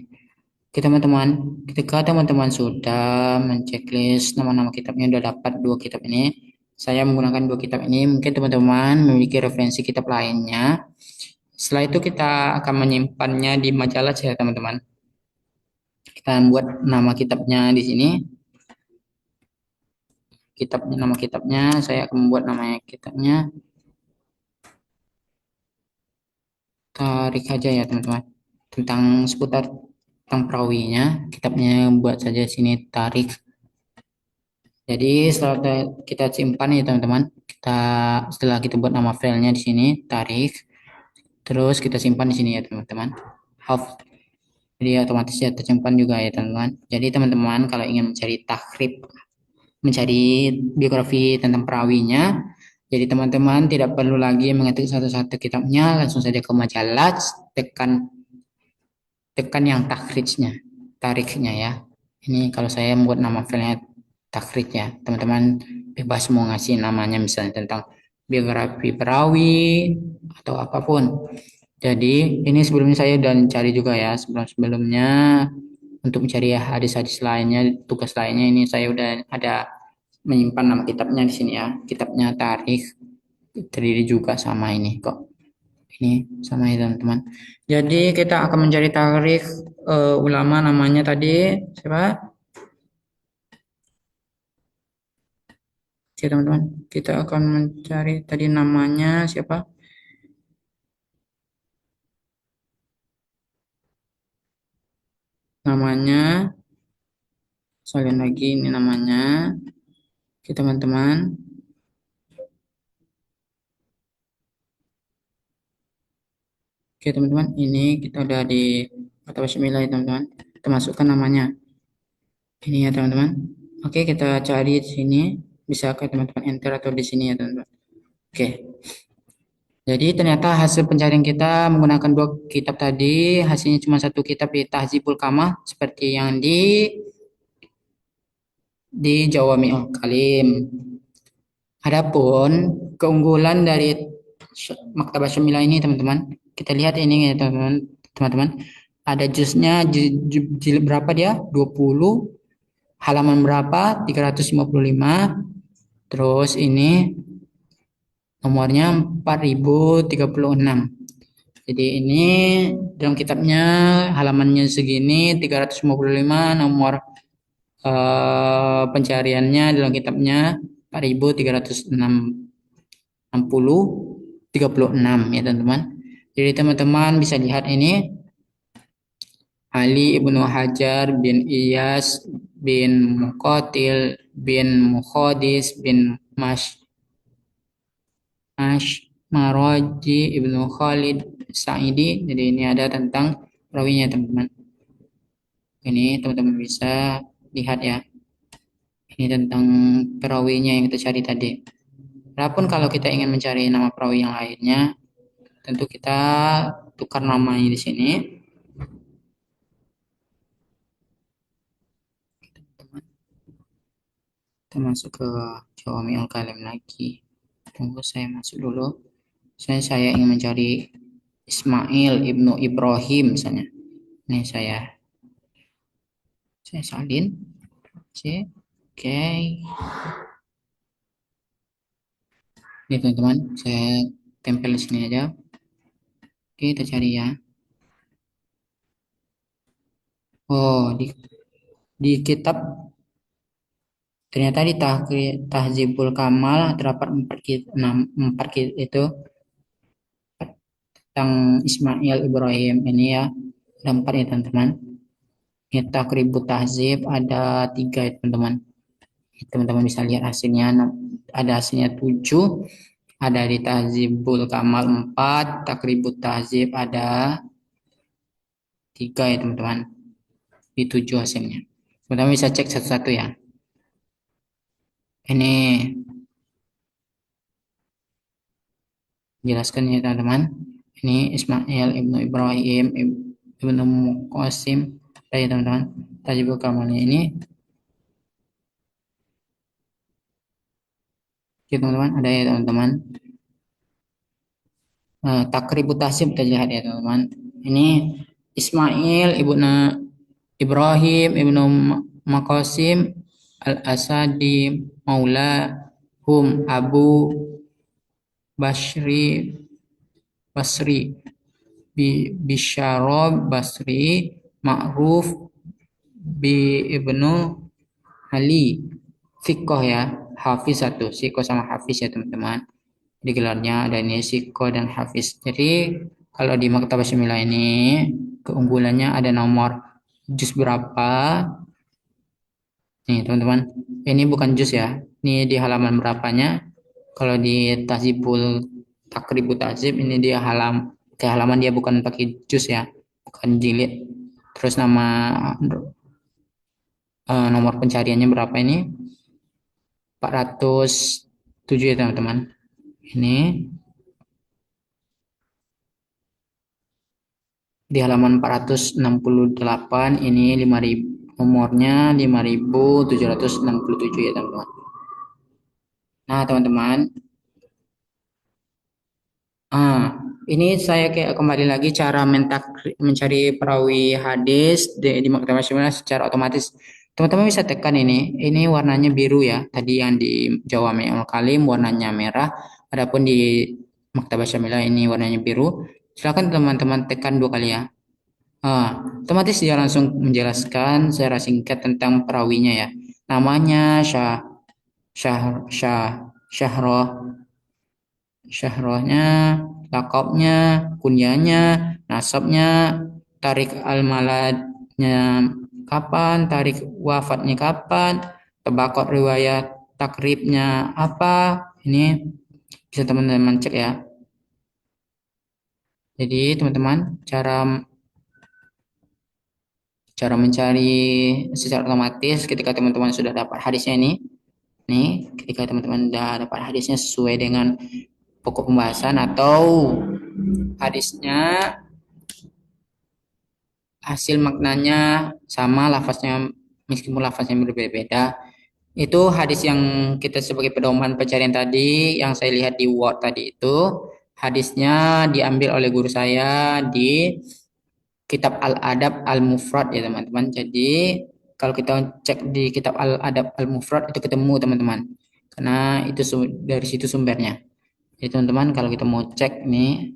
Oke teman-teman, ketika teman-teman sudah menceklis nama-nama kitabnya, sudah dapat dua kitab ini, saya menggunakan dua kitab ini, mungkin teman-teman memiliki referensi kitab lainnya. Setelah itu kita akan menyimpannya di majalah ya teman-teman. Kita buat nama kitabnya di sini. Kitabnya, nama kitabnya, saya akan membuat namanya kitabnya. Tarik aja ya teman-teman. Tentang seputar tentang perawinya, kitabnya buat saja sini tarik. Jadi setelah kita simpan ya teman-teman, setelah kita buat nama filenya di sini, tarik, terus kita simpan di sini ya teman-teman. Have, jadi otomatis ya tersimpan juga ya teman-teman. Jadi teman-teman kalau ingin mencari takrib, mencari biografi tentang perawinya, Jadi teman-teman tidak perlu lagi mengetik satu-satu kitabnya, langsung saja ke majalah, tekan tekan yang takhrijnya, tarikhnya ya. Ini kalau saya membuat nama filenya takhrij ya. Teman-teman bebas mau ngasih namanya misalnya tentang biografi perawi atau apapun. Jadi ini sebelumnya saya udah cari juga ya sebelum-sebelumnya untuk mencari hadis-hadis lainnya, tugas lainnya ini saya udah ada menyimpan nama kitabnya di sini ya. Kitabnya tarikh terdiri juga sama ini kok. Ini sama ya teman-teman. Jadi kita akan mencari tarikh ulama namanya tadi siapa? Oke teman-teman, kita akan mencari tadi namanya siapa? Namanya, sekalian lagi ini namanya. Oke teman-teman. Oke teman-teman, ini kita udah di kata bismillah ya teman-teman. Kita masukkan namanya. Ini ya teman-teman. Oke, kita cari di sini. Bisa ke teman-teman enter atau di sini ya teman-teman. Oke. Jadi ternyata hasil pencarian kita menggunakan dua kitab tadi, hasilnya cuma satu kitab di Tahzibul Kamah seperti yang di Jawami'ul Kalim. Adapun keunggulan dari Maktabah Syamilah ini teman-teman, kita lihat ini ya teman-teman, teman-teman. Ada juznya jilid berapa dia? 20, halaman berapa? 355. Terus ini nomornya 4036. Jadi ini dalam kitabnya halamannya segini 355, nomor pencariannya dalam kitabnya 4366 ya teman-teman. Jadi teman-teman bisa lihat ini Ali ibnu Hajar bin Iyas bin Muqatil bin Mukhadis bin Maroji ibnu Khalid Sa'idi. Jadi ini ada tentang perawinya teman-teman. Ini teman-teman bisa lihat ya. Ini tentang perawinya yang kita cari tadi. Adapun kalau kita ingin mencari nama perawi yang lainnya, tentu kita tukar namanya di sini. Kita masuk ke Jawami'ul Kalim lagi. Tunggu saya masuk dulu. Saya ingin mencari Ismail ibnu Ibrahim misalnya. Ini saya salin. Oke. Ini teman-teman, saya tempel di sini aja. Oke, kita cari ya. Oh, di kitab ternyata di Tahzibul Kamal terdapat empat itu tentang Ismail Ibrahim ini ya. Ada empat ya teman-teman. Ini Takribut Tahzib ada tiga ya teman-teman. Teman-teman bisa lihat hasilnya. Ada hasilnya 7. Ada di Tahzibul Kamal 4. Takribut Tahzib ada 3 ya teman-teman. Di 7 hasilnya. Teman-teman bisa cek satu-satu ya. Ini jelaskan ya teman-teman. Ini Ismail ibnu Ibrahim ibnu Muqasim. Ya teman-teman. Tajibul Kamalnya ini. Oke teman-teman. Ada ya teman-teman. Takribut Tahzib kita lihat ya teman-teman. Ini Ismail ibnu Ibrahim ibnu Maqasim Al-Asadi Maula Hum Abu Basri Bisharob Basri Ma'ruf bi Ibnu Ali Sikoh ya, Hafiz satu, Sikoh sama Hafiz ya teman-teman. Di gelarnya ada ini Sikoh dan Hafiz. Jadi kalau di Maktabah Syamilah ini keunggulannya ada nomor juz berapa. Nih teman-teman, ini bukan juz ya. Ini di halaman berapanya. Kalau di Tahzibul Takribut Tahzib ini dia ke halaman dia bukan pakai juz ya, bukan jilid. Terus nomor pencariannya berapa ini? 407 ya teman-teman. Ini di halaman 468 ini 5.000, nomornya 5.767 ya teman-teman. Nah teman-teman, ini saya kayak kembali lagi cara mencari perawi hadis di Maktabah Syamilah secara otomatis. Teman-teman bisa tekan ini. Ini warnanya biru ya. Tadi yang di Jawami'ul Kalim warnanya merah. Adapun di Maktabah Syamilah ini warnanya biru. Silakan teman-teman tekan 2 kali ya. Otomatis dia langsung menjelaskan secara singkat tentang perawinya ya. Namanya Syah, Syahroh, Syahrohnya, lakopnya, kunyahnya, nasabnya, tarik al-maladnya kapan, tarik wafatnya kapan, tabaqat riwayat takribnya apa. Ini bisa teman-teman cek ya. Jadi teman-teman, cara cara mencari secara otomatis ketika teman-teman sudah dapat hadisnya ini, nih, ketika teman-teman sudah dapat hadisnya sesuai dengan pokok pembahasan atau hadisnya hasil maknanya sama lafaznya meskipun lafaznya berbeda-beda, itu hadis yang kita sebagai pedoman pencarian tadi yang saya lihat di Word tadi itu hadisnya diambil oleh guru saya di kitab Al-Adab Al-Mufrad ya teman-teman. Jadi kalau kita cek di kitab Al-Adab Al-Mufrad itu ketemu teman-teman, karena itu dari situ sumbernya. Jadi teman-teman kalau kita mau cek nih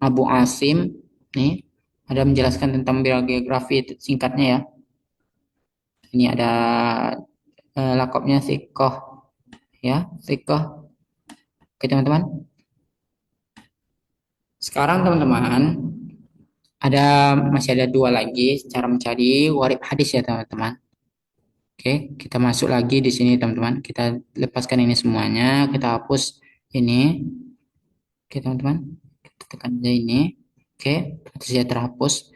Abu Asim nih ada menjelaskan tentang biografi singkatnya ya. Ini ada lakopnya Sikoh ya, Sikoh. Oke teman-teman. Sekarang teman-teman masih ada 2 lagi cara mencari warib hadis ya teman-teman. Oke, kita masuk lagi di sini teman-teman. Kita lepaskan ini semuanya, kita hapus ini. Oke teman-teman, kita tekan aja ini. Oke, sudah terhapus.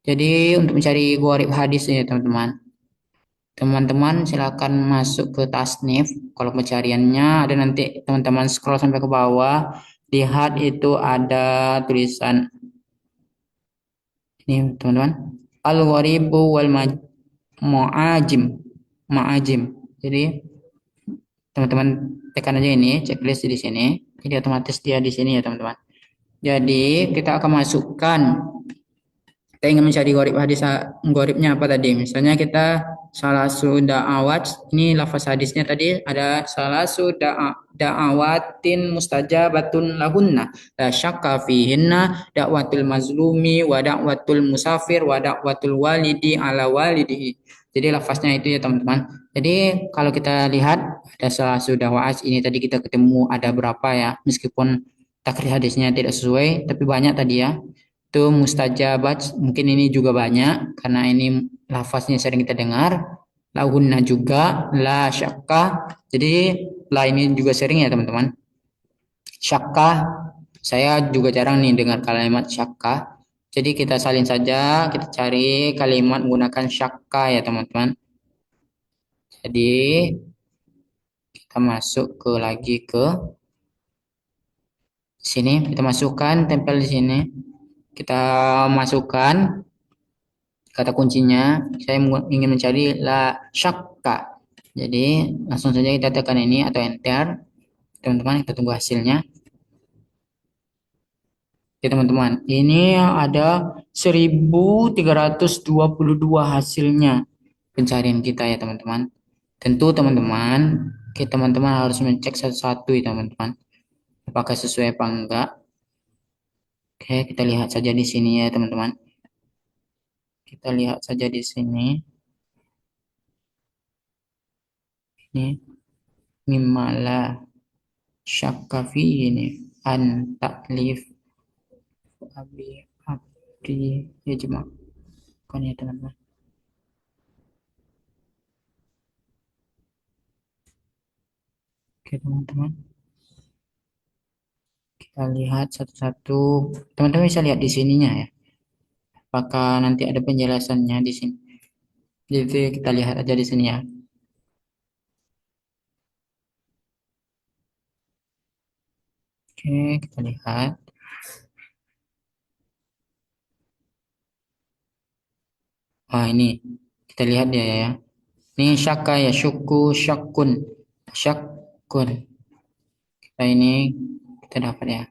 Jadi untuk mencari warib hadis ya teman-teman. Teman-teman silakan masuk ke Tasnif. Kalau pencariannya ada nanti teman-teman scroll sampai ke bawah, lihat itu ada tulisan ini teman-teman. Al-Gharibu wal Mu'ajim. Ma'ajim. Jadi teman-teman tekan aja ini checklist di sini. Jadi otomatis dia di sini ya teman-teman. Jadi kita akan masukkan kita ingin mencari gharib hadis gharibnya apa tadi? Misalnya kita salah sudah awat ini lafaz hadisnya tadi ada salah sudah da'awatin mustajabatun lahunna la syakka fihinna da'watul mazlumi wa da'watul musafir wa da'watul walidi ala walidihi. Jadi lafaznya itu ya teman-teman. Jadi kalau kita lihat ada salah sudah wa'az ini tadi kita ketemu ada berapa ya meskipun takrij hadisnya tidak sesuai tapi banyak tadi ya itu mustajabat mungkin ini juga banyak karena ini lafaznya sering kita dengar lahunna juga la syakka jadi la ini juga sering ya teman-teman syakka saya juga jarang nih dengar kalimat syakka jadi kita salin saja kita cari kalimat menggunakan syakka ya teman-teman jadi kita masuk ke lagi ke sini kita masukkan tempel di sini kita masukkan kata kuncinya saya ingin mencari la syakka jadi langsung saja kita tekan ini atau enter teman-teman kita tunggu hasilnya oke teman-teman ini ada 1322 hasilnya pencarian kita ya teman-teman tentu teman-teman teman-teman harus mencek satu-satu ya teman-teman apakah sesuai apa enggak oke kita lihat saja di sini ya teman-teman kita lihat saja di sini ini mimala syakka ini an taklif abi abdi ya jemaah kan ya teman-teman oke teman-teman kita lihat satu-satu teman-teman bisa lihat di sininya ya apakah nanti ada penjelasannya di sini jadi kita lihat aja di sini ya Oke, kita lihat. Wah, ini kita lihat ya. Ini syaka ya, syuku, syakun, syakun. Kita ini kita dapat ya.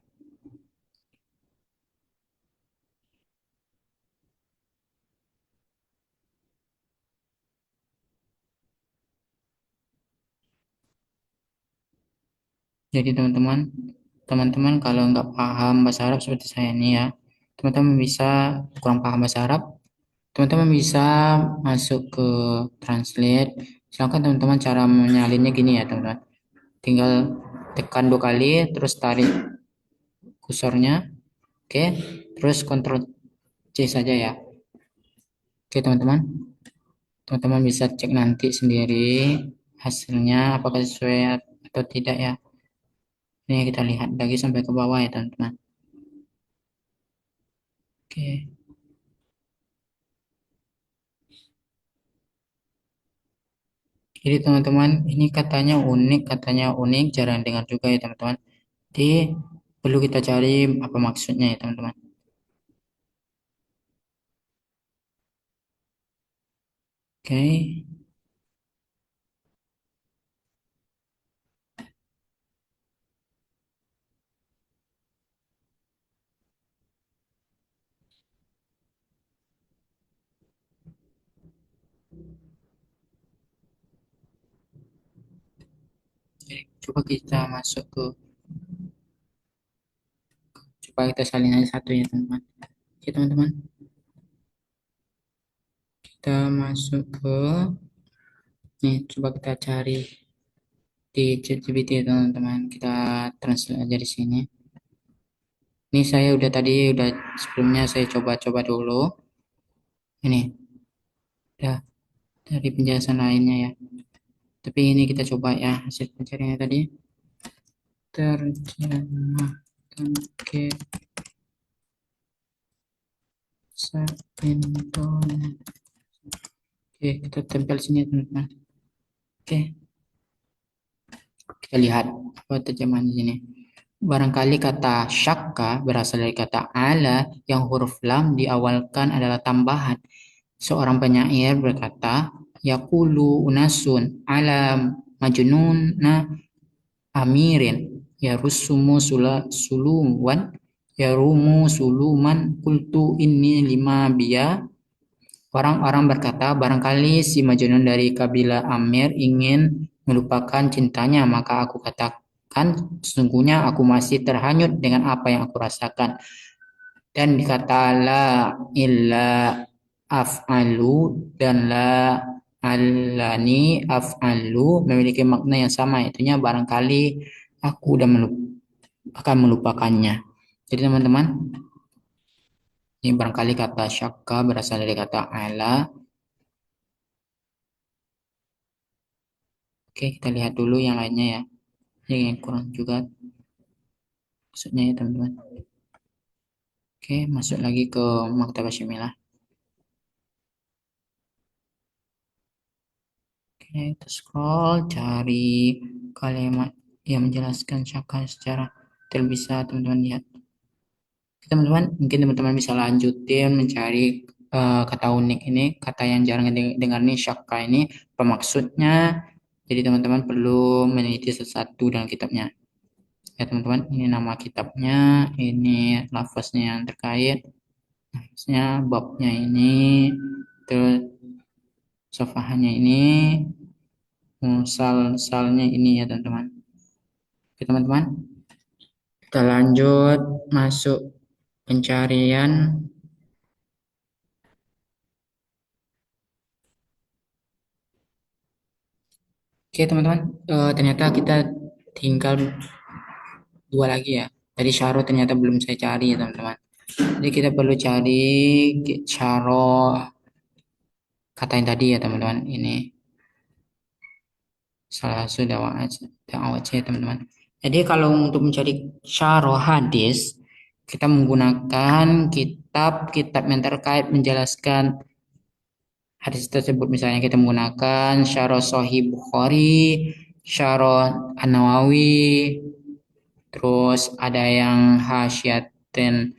Jadi teman-teman kalau nggak paham bahasa Arab seperti saya ini ya, teman-teman bisa kurang paham bahasa Arab, teman-teman bisa masuk ke translate. Silakan teman-teman cara menyalinnya gini ya teman-teman. Tinggal tekan 2 kali, terus tarik kursornya, oke, terus Ctrl C saja ya. Oke teman-teman, teman-teman bisa cek nanti sendiri hasilnya apakah sesuai atau tidak ya. Ini kita lihat lagi sampai ke bawah ya teman-teman. Oke. Jadi teman-teman, ini katanya unik, jarang dengar juga ya teman-teman. Jadi perlu kita cari apa maksudnya ya teman-teman. Oke, jadi coba kita masuk ke, coba kita salin aja satu ya teman-teman. Oke teman-teman, kita masuk ke, nih coba kita cari di ChatGPT ya teman-teman. Kita translate aja di sini. Ini saya udah tadi udah sebelumnya saya coba-coba dulu. Ini udah dari penjelasan lainnya ya. Tapi ini kita coba ya hasil pencariannya tadi. Terjemahkan ke Indonesia. Oke, kita tempel sini teman-teman. Oke, kita lihat apa terjemahan di sini. Barangkali kata syakka berasal dari kata ala yang huruf lam diawalkan adalah tambahan. Seorang penyair berkata, Yakulu unasun ala majnuna amirin yarusumu suluwan yarumu suluman kultu ini lima biya. Orang-orang berkata, barangkali si Majnun dari kabilah Amir ingin melupakan cintanya, maka aku katakan, sesungguhnya aku masih terhanyut dengan apa yang aku rasakan. Dan dikata la illa af'alu dan la alani af'alu memiliki makna yang sama, itunya barangkali aku udah akan melupakannya. Jadi teman-teman, ini barangkali kata syakka berasal dari kata ala. Oke, kita lihat dulu yang lainnya ya. Yang kurang juga maksudnya ya teman-teman. Oke, masuk lagi ke Maktabah Syamilah. Oke, kita scroll, cari kalimat yang menjelaskan syakka secara bisa teman-teman lihat. Teman-teman, mungkin teman-teman bisa lanjutin mencari kata unik ini, kata yang jarang dengar nih, syakka ini, apa maksudnya. Jadi teman-teman perlu meneliti sesuatu dalam kitabnya. Ya teman-teman, ini nama kitabnya, ini lafaznya yang terkait, lafaznya, babnya ini, terus sofahannya ini, salnya ini ya teman-teman. Oke teman-teman, kita lanjut masuk pencarian. Oke teman-teman, ternyata kita tinggal 2 lagi ya. Tadi syaro ternyata belum saya cari ya teman-teman. Jadi kita perlu cari syaro kata yang tadi ya teman-teman. Ini salah satu dakwah ya teman-teman. Jadi kalau untuk mencari syaro hadis, kita menggunakan kitab-kitab yang terkait menjelaskan hadis tersebut. Misalnya kita menggunakan syaro Sahih Bukhari, syaro An-Nawawi, Terus ada yang hasyiatin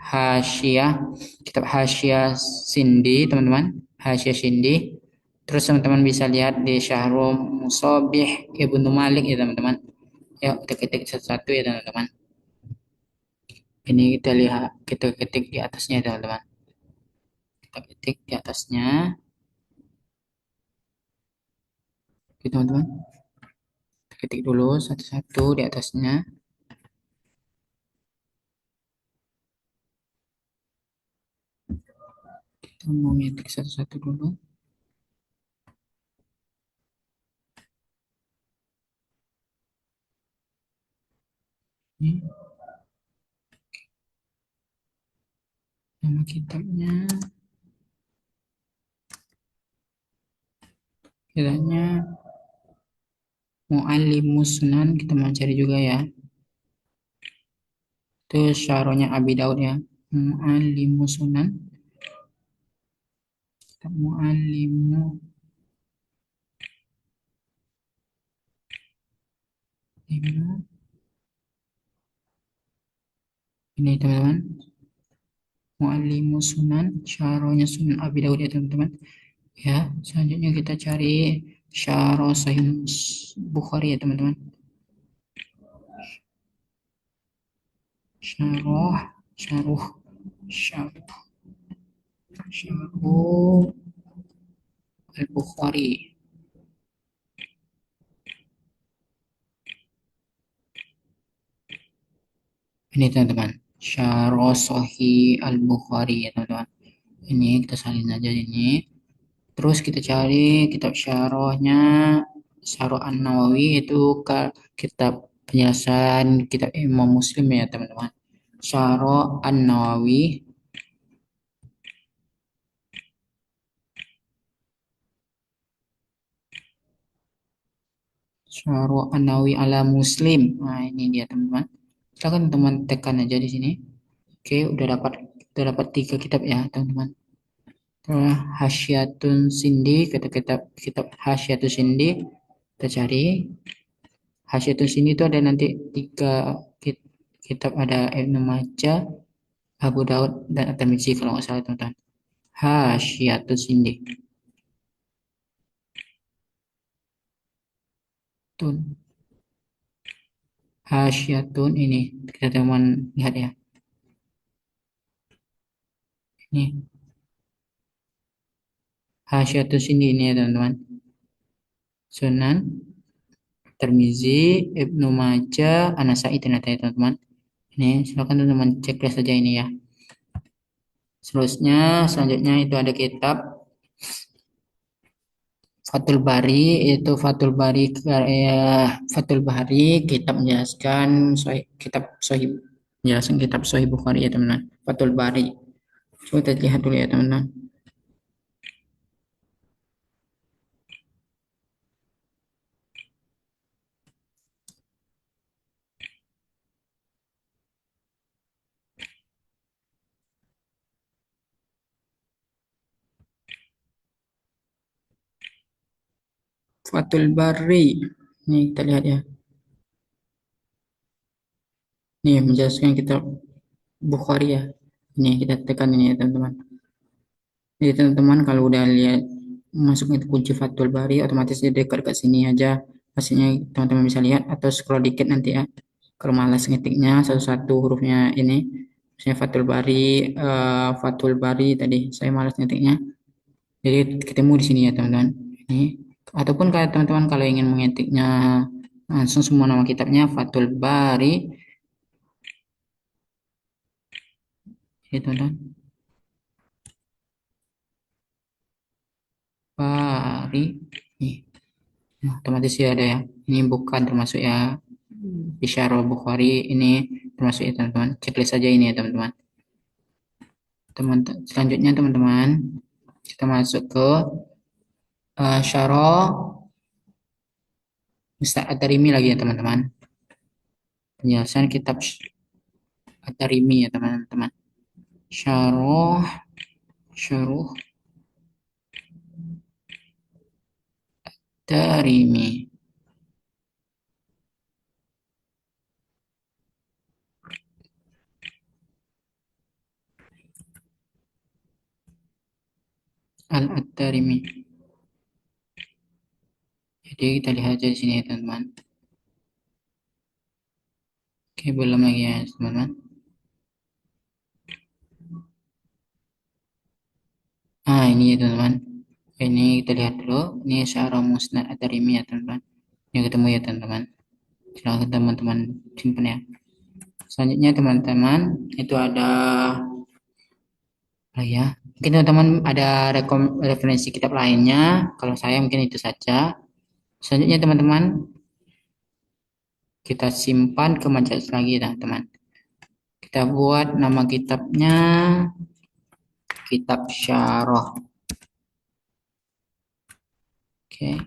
hasyiah, kitab Hasyiah Sindi, teman-teman. Hasyiah Sindi. Terus teman-teman bisa lihat di Syahrul Musabih Ibnu Malik ya, teman-teman. Ya, kita ketik satu-satu ya, teman-teman. Ini kita lihat, kita ketik di atasnya, teman-teman. Kita ketik di atasnya, oke, teman-teman. Kita ketik dulu satu-satu di atasnya. Kita mau ngetik satu-satu dulu. Ini nama kitabnya. Kiranya Mu'allimus Sunan, kita mau cari juga ya. Itu syaronya Abi Daud ya. Mu'allimus Sunan. Mu'allimu. Ini teman-teman. Mu'allimus Sunan. Syaronya Sunan Abi Daud ya, teman-teman. Ya, selanjutnya kita cari Syarah Sahih Bukhari ya, teman-teman. Syarah, Syarah, Syarah, Syarah Al-Bukhari. Ini teman-teman, Syarah Sahih Al-Bukhari ya, teman-teman. Ini kita salin aja ini. Terus kita cari kitab syarahnya Syarah An-Nawawi, itu ke kitab penjelasan kitab Imam Muslim ya, teman-teman. Syarah An-Nawawi, Syarah An-Nawawi ala Muslim. Nah, ini dia, teman-teman. Silakan teman tekan aja di sini. Oke, udah dapat tiga kitab ya, teman-teman. Terus Hasyiatun Sindi, kitab Hasyiatun Sindi, kita cari. Hasyiatun Sindi itu ada nanti tiga kitab, ada Ibnu Majah, Abu Daud, dan At-Tirmidzi kalau nggak salah, teman-teman. Hasyiatun Sindi. Tun. Hasyiatun ini kita teman lihat ya. Ini Hasyiatun Sindi ini ya, teman-teman. Sunan Tirmizi, Ibnu Majah, An-Nasa'i ternyata ya, teman-teman. Ini silakan teman-teman cek saja ini ya. Selanjutnya itu ada kitab Fathul Bari, itu Fathul Bari kitab menjelaskan kitab Sahih Bukhari ya, teman-teman. Fathul Bari. Coba kita lihat dulu ya, teman-teman. Fathul Bari. Ini kita lihat ya. Nih menjelaskan kitab Bukhari ya. Ini kita tekan ini ya, teman-teman. Jadi teman-teman kalau udah lihat masuk itu kunci Fathul Bari, otomatis dia dekat-dekat sini aja. Pastinya teman-teman bisa lihat atau scroll dikit nanti ya. Kalau malas ngetiknya satu-satu hurufnya ini, misalnya Fathul Bari tadi saya malas ngetiknya. Jadi ketemu di sini ya, teman-teman. Ini ataupun kalau teman-teman kalau ingin mengetiknya langsung semua nama kitabnya Fathul Bari, ya teman-teman. Bari. Nih, nah, otomatis ya ada ya. Ini bukan termasuk ya Bisyarah Bukhari, ini termasuk ya, teman-teman. Checklist saja ini ya, teman-teman. Selanjutnya teman-teman, kita masuk ke Syarah Mustaq At-Tarimi lagi ya, teman-teman. Penjelasan kitab At-Tarimi ya, teman-teman. Syarah Syarah Tarimi. Al-At-Tarimi. Jadi kita lihat aja di sini ya teman-teman. Oke, belum lagi ya teman-teman. Nah, ini ya teman-teman. Ini kita lihat dulu. Ini Syarah Musnad At-Tarimi ya teman-teman. Ini ketemu ya teman-teman. Silahkan teman-teman simpan ya. Selanjutnya teman-teman, itu ada ya. Mungkin teman-teman ada referensi kitab lainnya. Kalau saya mungkin itu saja. Selanjutnya teman-teman, kita simpan ke majelis lagi teman-teman. Kita buat nama kitabnya kitab syarah. Oke,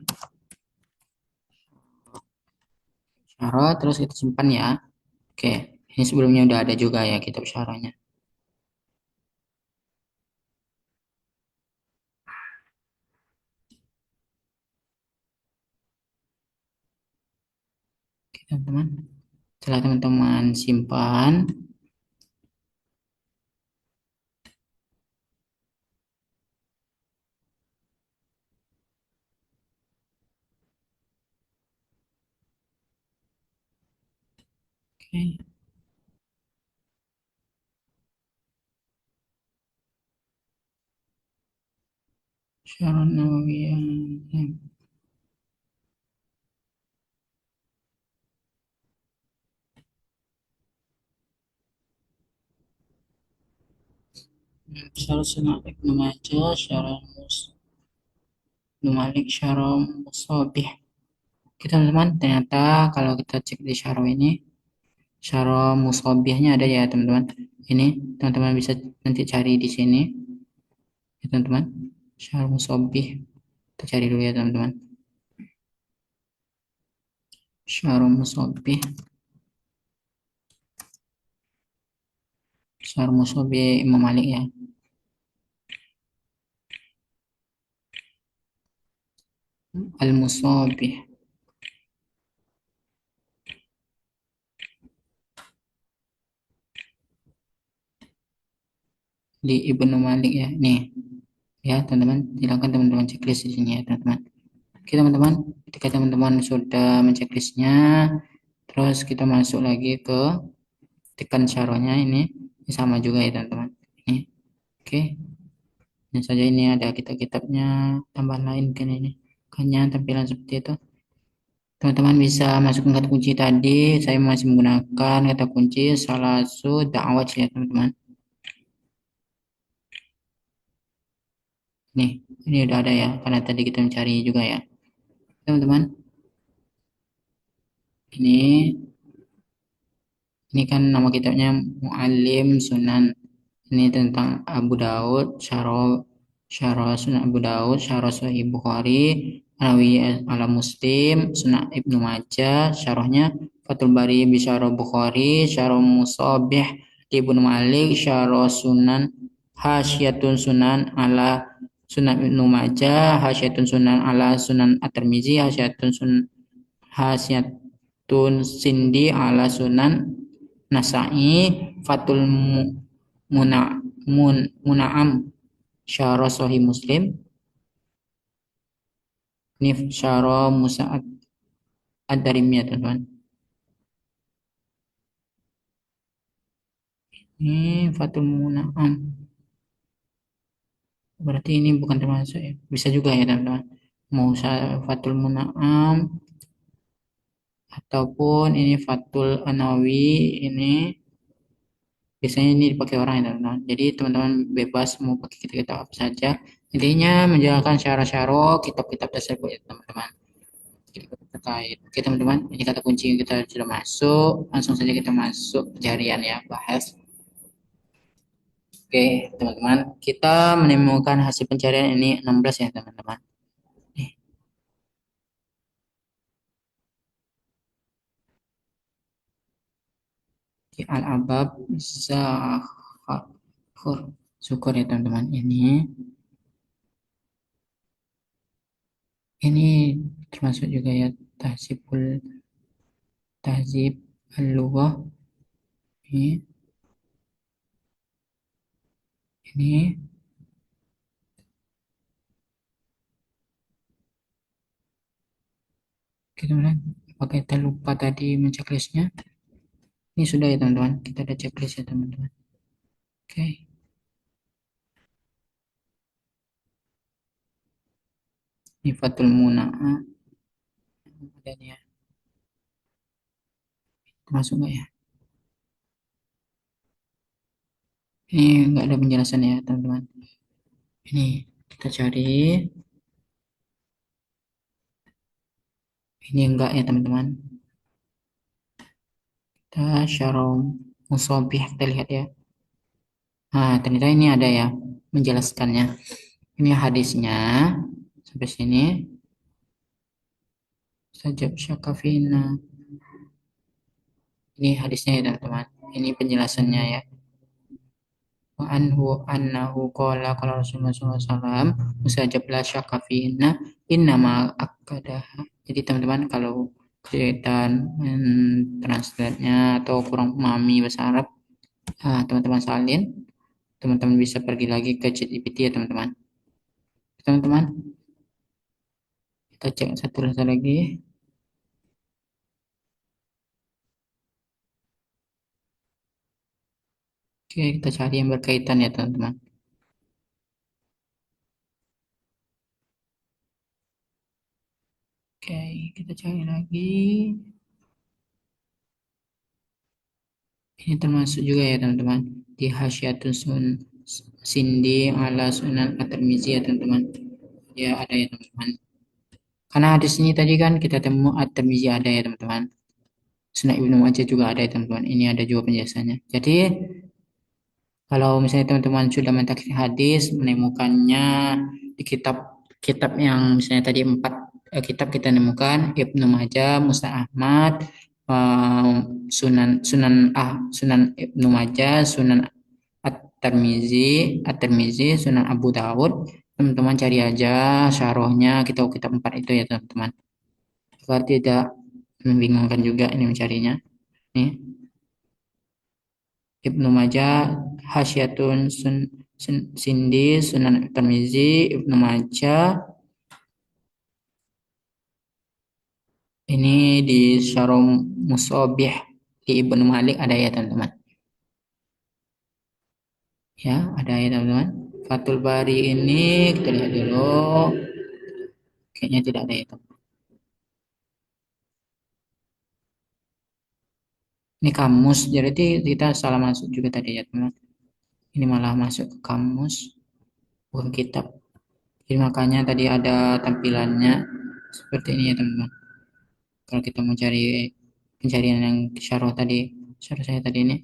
syarah terus kita simpan ya. Oke, ini sebelumnya udah ada juga ya kitab syarahnya. Oke, teman-teman. Setelah teman-teman simpan, oke, syarah Nawawiyah. Syarah Sunnah Ibnu Majah, syarah Malik, syarah Musabih. Oke, teman-teman, ternyata kalau kita cek di syarah ini, syarah Musabihnya ada ya, teman-teman. Ini teman-teman bisa nanti cari di sini, ya, teman-teman. Syarah Musabih. Kita cari dulu ya, teman-teman. Syarah Musabih. Syarah Musabih Imam Malik ya. Al-Musabih di Ibnu Malik ya. Nih, ya, teman-teman. Silakan teman-teman checklist di sini ya, teman-teman. Oke, teman-teman. Ketika teman-teman sudah menceklisnya, terus kita masuk lagi ke tekan syarahnya ini sama juga ya, teman-teman. Ini, oke. Ini saja ini ada kitab-kitabnya, tambahan lain kan ini. Hanya tampilan seperti itu. Teman-teman bisa masuk kata kunci tadi. Saya masih menggunakan kata kunci salasu da'wat ya, teman-teman. Nih, ini udah ada ya, karena tadi kita mencari juga ya. Teman-teman, ini kan nama kitabnya Mu'allim Sunan. Ini tentang Abu Daud, Syarah Sunan Abu Daud, Syarah Sahih Bukhari, Alawi ala Muslim, Sunan Ibnu Majah, Syarahnya Fathul Bari Bisyarah Bukhari, Syarah Musabih di Ibnu Malik, Syarah Sunan Hasyatun Sunan ala Sunan Ibnu Majah, Hasyatun Sunan ala Sunan At-Tirmizi, Hasyatun Sindi ala Sunan Nasai, Fatul Muna, Munaam, Syarah Sahih Muslim, Nif Syarah Musa Ad-Darimiyah, teman-teman. Ini Fatul Munaam. Berarti ini bukan termasuk ya. Bisa juga ya, teman-teman. Mau Fatul Munaam ataupun ini Fatul Anawi, ini biasanya ini dipakai orang ya, teman-teman. Jadi teman-teman bebas mau pakai kitab-kitab apa saja. Intinya menjalankan syarah-syarah kitab-kitab tersebut ya, teman-teman. Terkait. Oke, teman-teman, ini kata kunci kita sudah masuk. Langsung saja kita masuk pencarian ya, bahas. Oke, teman-teman, kita menemukan hasil pencarian ini 16 ya, teman-teman. Nih, di Al-Abab Zakhur. Syukur ya, teman-teman. Ini termasuk juga ya, tahzib al-lughah. Ini, ini Oke teman-teman, apakah kita lupa tadi menceklisnya? Ini sudah ya teman-teman, kita ada checklist ya teman-teman. Oke, ini Fatul Muna'ah, dan ya, masuk nggak ya? Ini nggak ada penjelasan ya teman-teman. Ini kita cari, ini enggak ya teman-teman. Kita Syarom Musobih, kita lihat ya. Nah, ternyata ini ada ya menjelaskannya. Ini hadisnya sampai sini. Sajab Syakafina. Ini hadisnya ya teman-teman. Ini penjelasannya ya. Wa anhu annahu qala qala Rasulullah sallallahu alaihi wasallam musajab la syakka fihinna innama akadaha. Jadi teman-teman kalau kita translate-nya atau kurang memahami bahasa Arab, teman-teman salin, teman-teman bisa pergi lagi ke ChatGPT ya teman-teman. Teman-teman, kita cek satu lagi. Oke, kita cari yang berkaitan ya teman-teman. Oke, kita cari lagi. Ini termasuk juga ya teman-teman di Hasyiatun Sindi ala Sunan At-Tirmizi ya teman-teman. Ya ada ya teman-teman. Karena di sini tadi kan kita temu At-Tirmizi ada ya teman-teman. Sunan Ibnu Majah juga ada ya teman-teman. Ini ada juga penjelasannya. Jadi kalau misalnya teman-teman sudah mentakhir hadis, menemukannya di kitab yang misalnya tadi empat kitab kita nemukan Ibnu Majah, Musnad Ahmad, eh, Sunan Ibnu Majah, Sunan At-Tirmizi, Sunan Abu Dawud. Teman-teman cari aja syarahnya kitab-kitab empat itu ya teman-teman. Agar tidak membingungkan juga ini mencarinya. Nih, Ibnu Majah, Hasyiatun Sindi, Sunan Tirmizi, Ibnu Majah. Ini di Syarah Musobih di Ibnu Malik ada ya teman-teman. Ya, ada ya teman-teman. Fathul Bari ini kita lihat dulu. Kayaknya tidak ada ya teman. Ini kamus, jadi kita salah masuk juga tadi ya teman. Ini malah masuk ke kamus, bukan kitab. Jadi makanya tadi ada tampilannya seperti ini ya teman-teman. Kalau kita mau cari pencarian yang syarah saya tadi nih,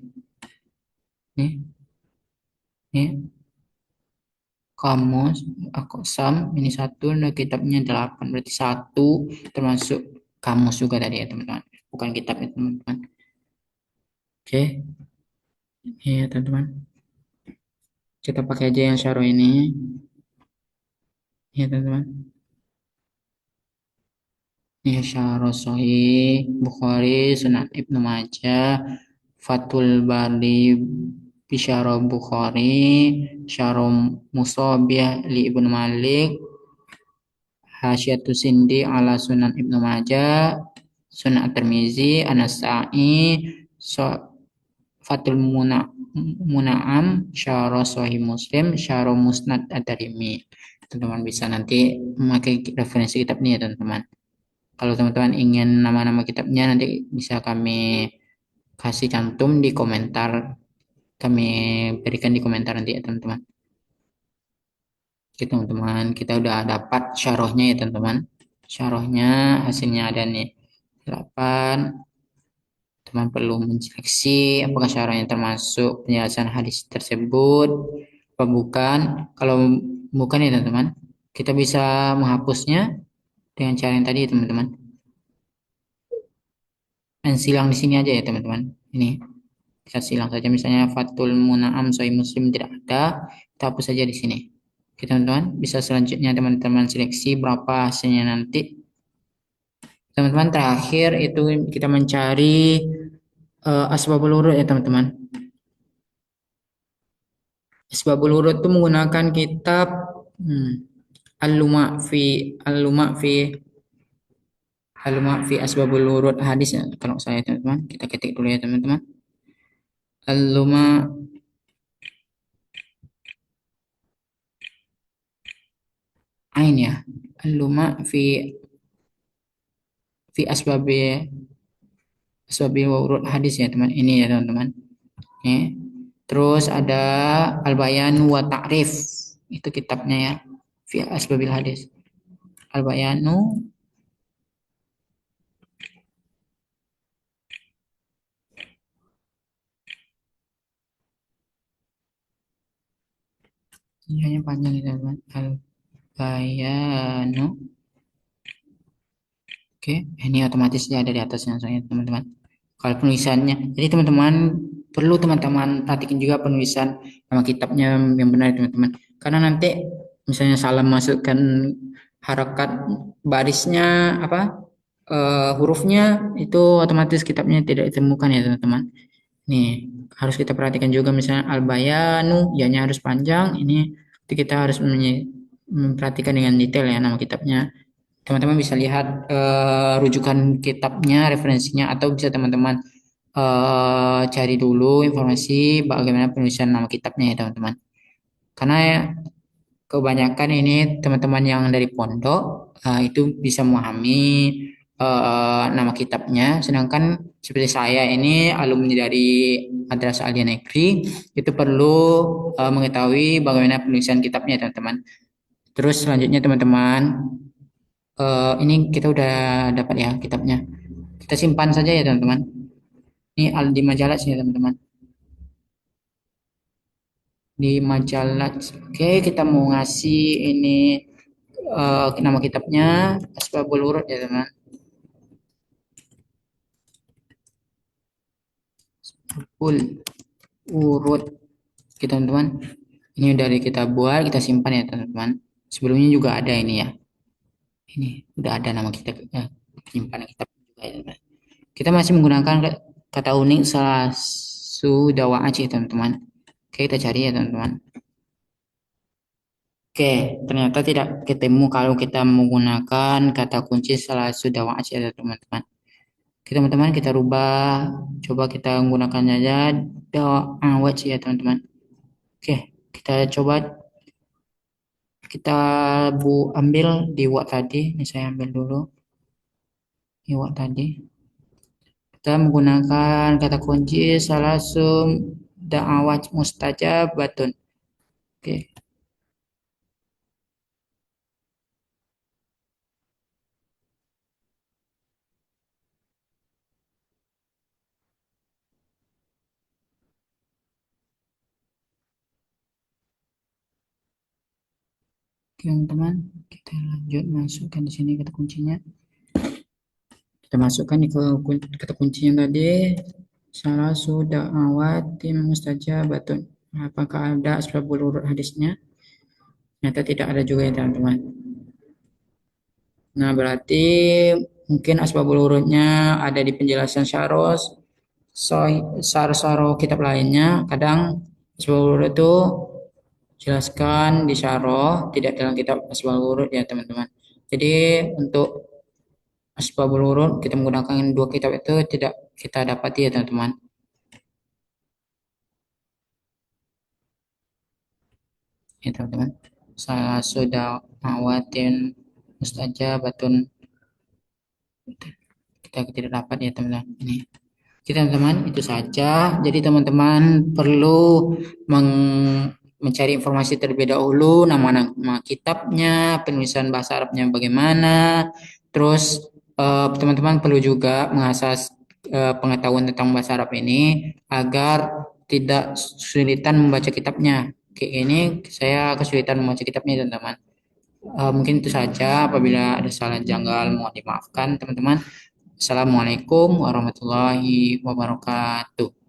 nih, kamus, sam, ini satu, nah kitabnya 8, berarti satu termasuk kamus juga tadi ya teman-teman. Bukan kitab ya teman-teman. Oke, ya teman-teman. Kita pakai aja yang syarah ini, ya teman-teman. Ini syarah Sahih Bukhari, Sunan Ibnu Majah, Fathul Bari Bisyarah Bukhari, Syarah Musobiyah li Ibnu Malik, Hasyiatus Sindi ala Sunan Ibnu Majah, Sunan At-Tirmizi, An-Nasa'i, Fathul Muna'am, Syarah Sahih Muslim, Syarah Musnad Ad-Darimi. Teman-teman bisa nanti memakai referensi kitab ini ya teman-teman. Kalau teman-teman ingin nama-nama kitabnya nanti bisa kami kasih cantum di komentar. Kami berikan di komentar nanti ya teman-teman. Oke teman-teman, kita udah dapat syarahnya ya teman-teman. Syarahnya hasilnya ada nih 8. Teman perlu menseleksi apakah syarahnya termasuk penjelasan hadis tersebut apa bukan. Kalau bukan ya teman-teman, kita bisa menghapusnya dengan cara yang tadi ya teman-teman. Dan silang di sini aja ya teman-teman. Ini kita silang saja misalnya Fatul Muna'am Sahih Muslim tidak ada, kita hapus saja di sini. Oke teman-teman, bisa selanjutnya teman-teman seleksi berapa hasilnya nanti. Teman-teman terakhir itu kita mencari asbabul wurud ya teman-teman. Asbabul wurud itu menggunakan kitab Al-Luma fi Al-luma fi asbabul wurud hadis ya. Kalau saya teman-teman, kita ketik dulu ya teman-teman. Al-luma ain ya. Al-luma fi asbabi wurud hadis ya teman. Ini ya teman-teman. Oke. Terus ada Al-Bayan wa Ta'rif. Itu kitabnya ya. Fi asbabil hadis. Al-Bayanu ini hanya panjang ya teman-teman. Al-Bayanu. Oke, ini otomatis dia ada di atasnya soalnya teman-teman. Kalau penulisannya, jadi teman-teman perlu teman-teman perhatikan juga penulisan nama kitabnya yang benar teman-teman. Karena nanti misalnya salah masukkan harakat barisnya apa hurufnya itu otomatis kitabnya tidak ditemukan ya teman-teman. Nih harus kita perhatikan juga misalnya al-bayanu, ya-nya harus panjang. Ini kita harus memperhatikan dengan detail ya nama kitabnya. Teman-teman bisa lihat rujukan kitabnya, referensinya, atau bisa teman-teman cari dulu informasi bagaimana penulisan nama kitabnya ya teman-teman. Karena kebanyakan ini teman-teman yang dari pondok itu bisa memahami nama kitabnya, sedangkan seperti saya ini alumni dari Madrasah Aliyah Negeri itu perlu mengetahui bagaimana penulisan kitabnya teman-teman. Terus selanjutnya teman-teman ini kita udah dapat ya kitabnya. Kita simpan saja ya teman-teman. Ini di majalah sih ya teman-teman. Di majalah. Oke, kita mau ngasih ini nama kitabnya Asbabul Wurud ya teman. Asbabul Wurud. Oke teman-teman. Ini udah kita buat, kita simpan ya teman-teman. Sebelumnya juga ada ini ya. Ini udah ada nama kita penyimpanan kitab juga ya teman. Kita masih menggunakan kata unik salah sudawa Aceh teman-teman. Oke, kita cari ya teman-teman. Oke, ternyata tidak ketemu kalau kita menggunakan kata kunci salah sudawa Aceh ya teman-teman. Oke, teman-teman kita rubah, coba kita menggunakan aja dawa Aceh ya teman-teman. Oke, kita coba kita ambil di wak tadi. Ini saya ambil dulu di wak tadi. Kita menggunakan kata kunci salasum da'awat mustajabatun. Oke, teman-teman, kita lanjut masukkan di sini kata kuncinya. Kita masukkan di kata kuncinya tadi. Salah sudah awat tim mustajabatun. Apakah ada asbabul urut hadisnya? Ternyata tidak ada juga ya teman-teman. Nah berarti mungkin asbabul urutnya ada di penjelasan syaros, saro kitab lainnya. Kadang asbabul urut itu jelaskan di syarah, tidak dalam kitab asbabul urut ya teman-teman. Jadi untuk asbabul urut kita menggunakan dua kitab itu tidak kita dapati ya teman-teman. Ya teman-teman. Saya sudah awatin mustajabatun kita tidak dapat ya teman-teman. Ini. Oke teman-teman, itu saja. Jadi teman-teman perlu mencari informasi terlebih dahulu, nama-nama kitabnya, penulisan bahasa Arabnya bagaimana. Terus teman-teman perlu juga mengasah pengetahuan tentang bahasa Arab ini agar tidak kesulitan membaca kitabnya. Kayak ini saya kesulitan membaca kitabnya teman-teman. Mungkin itu saja. Apabila ada salah janggal mohon dimaafkan teman-teman. Assalamualaikum warahmatullahi wabarakatuh.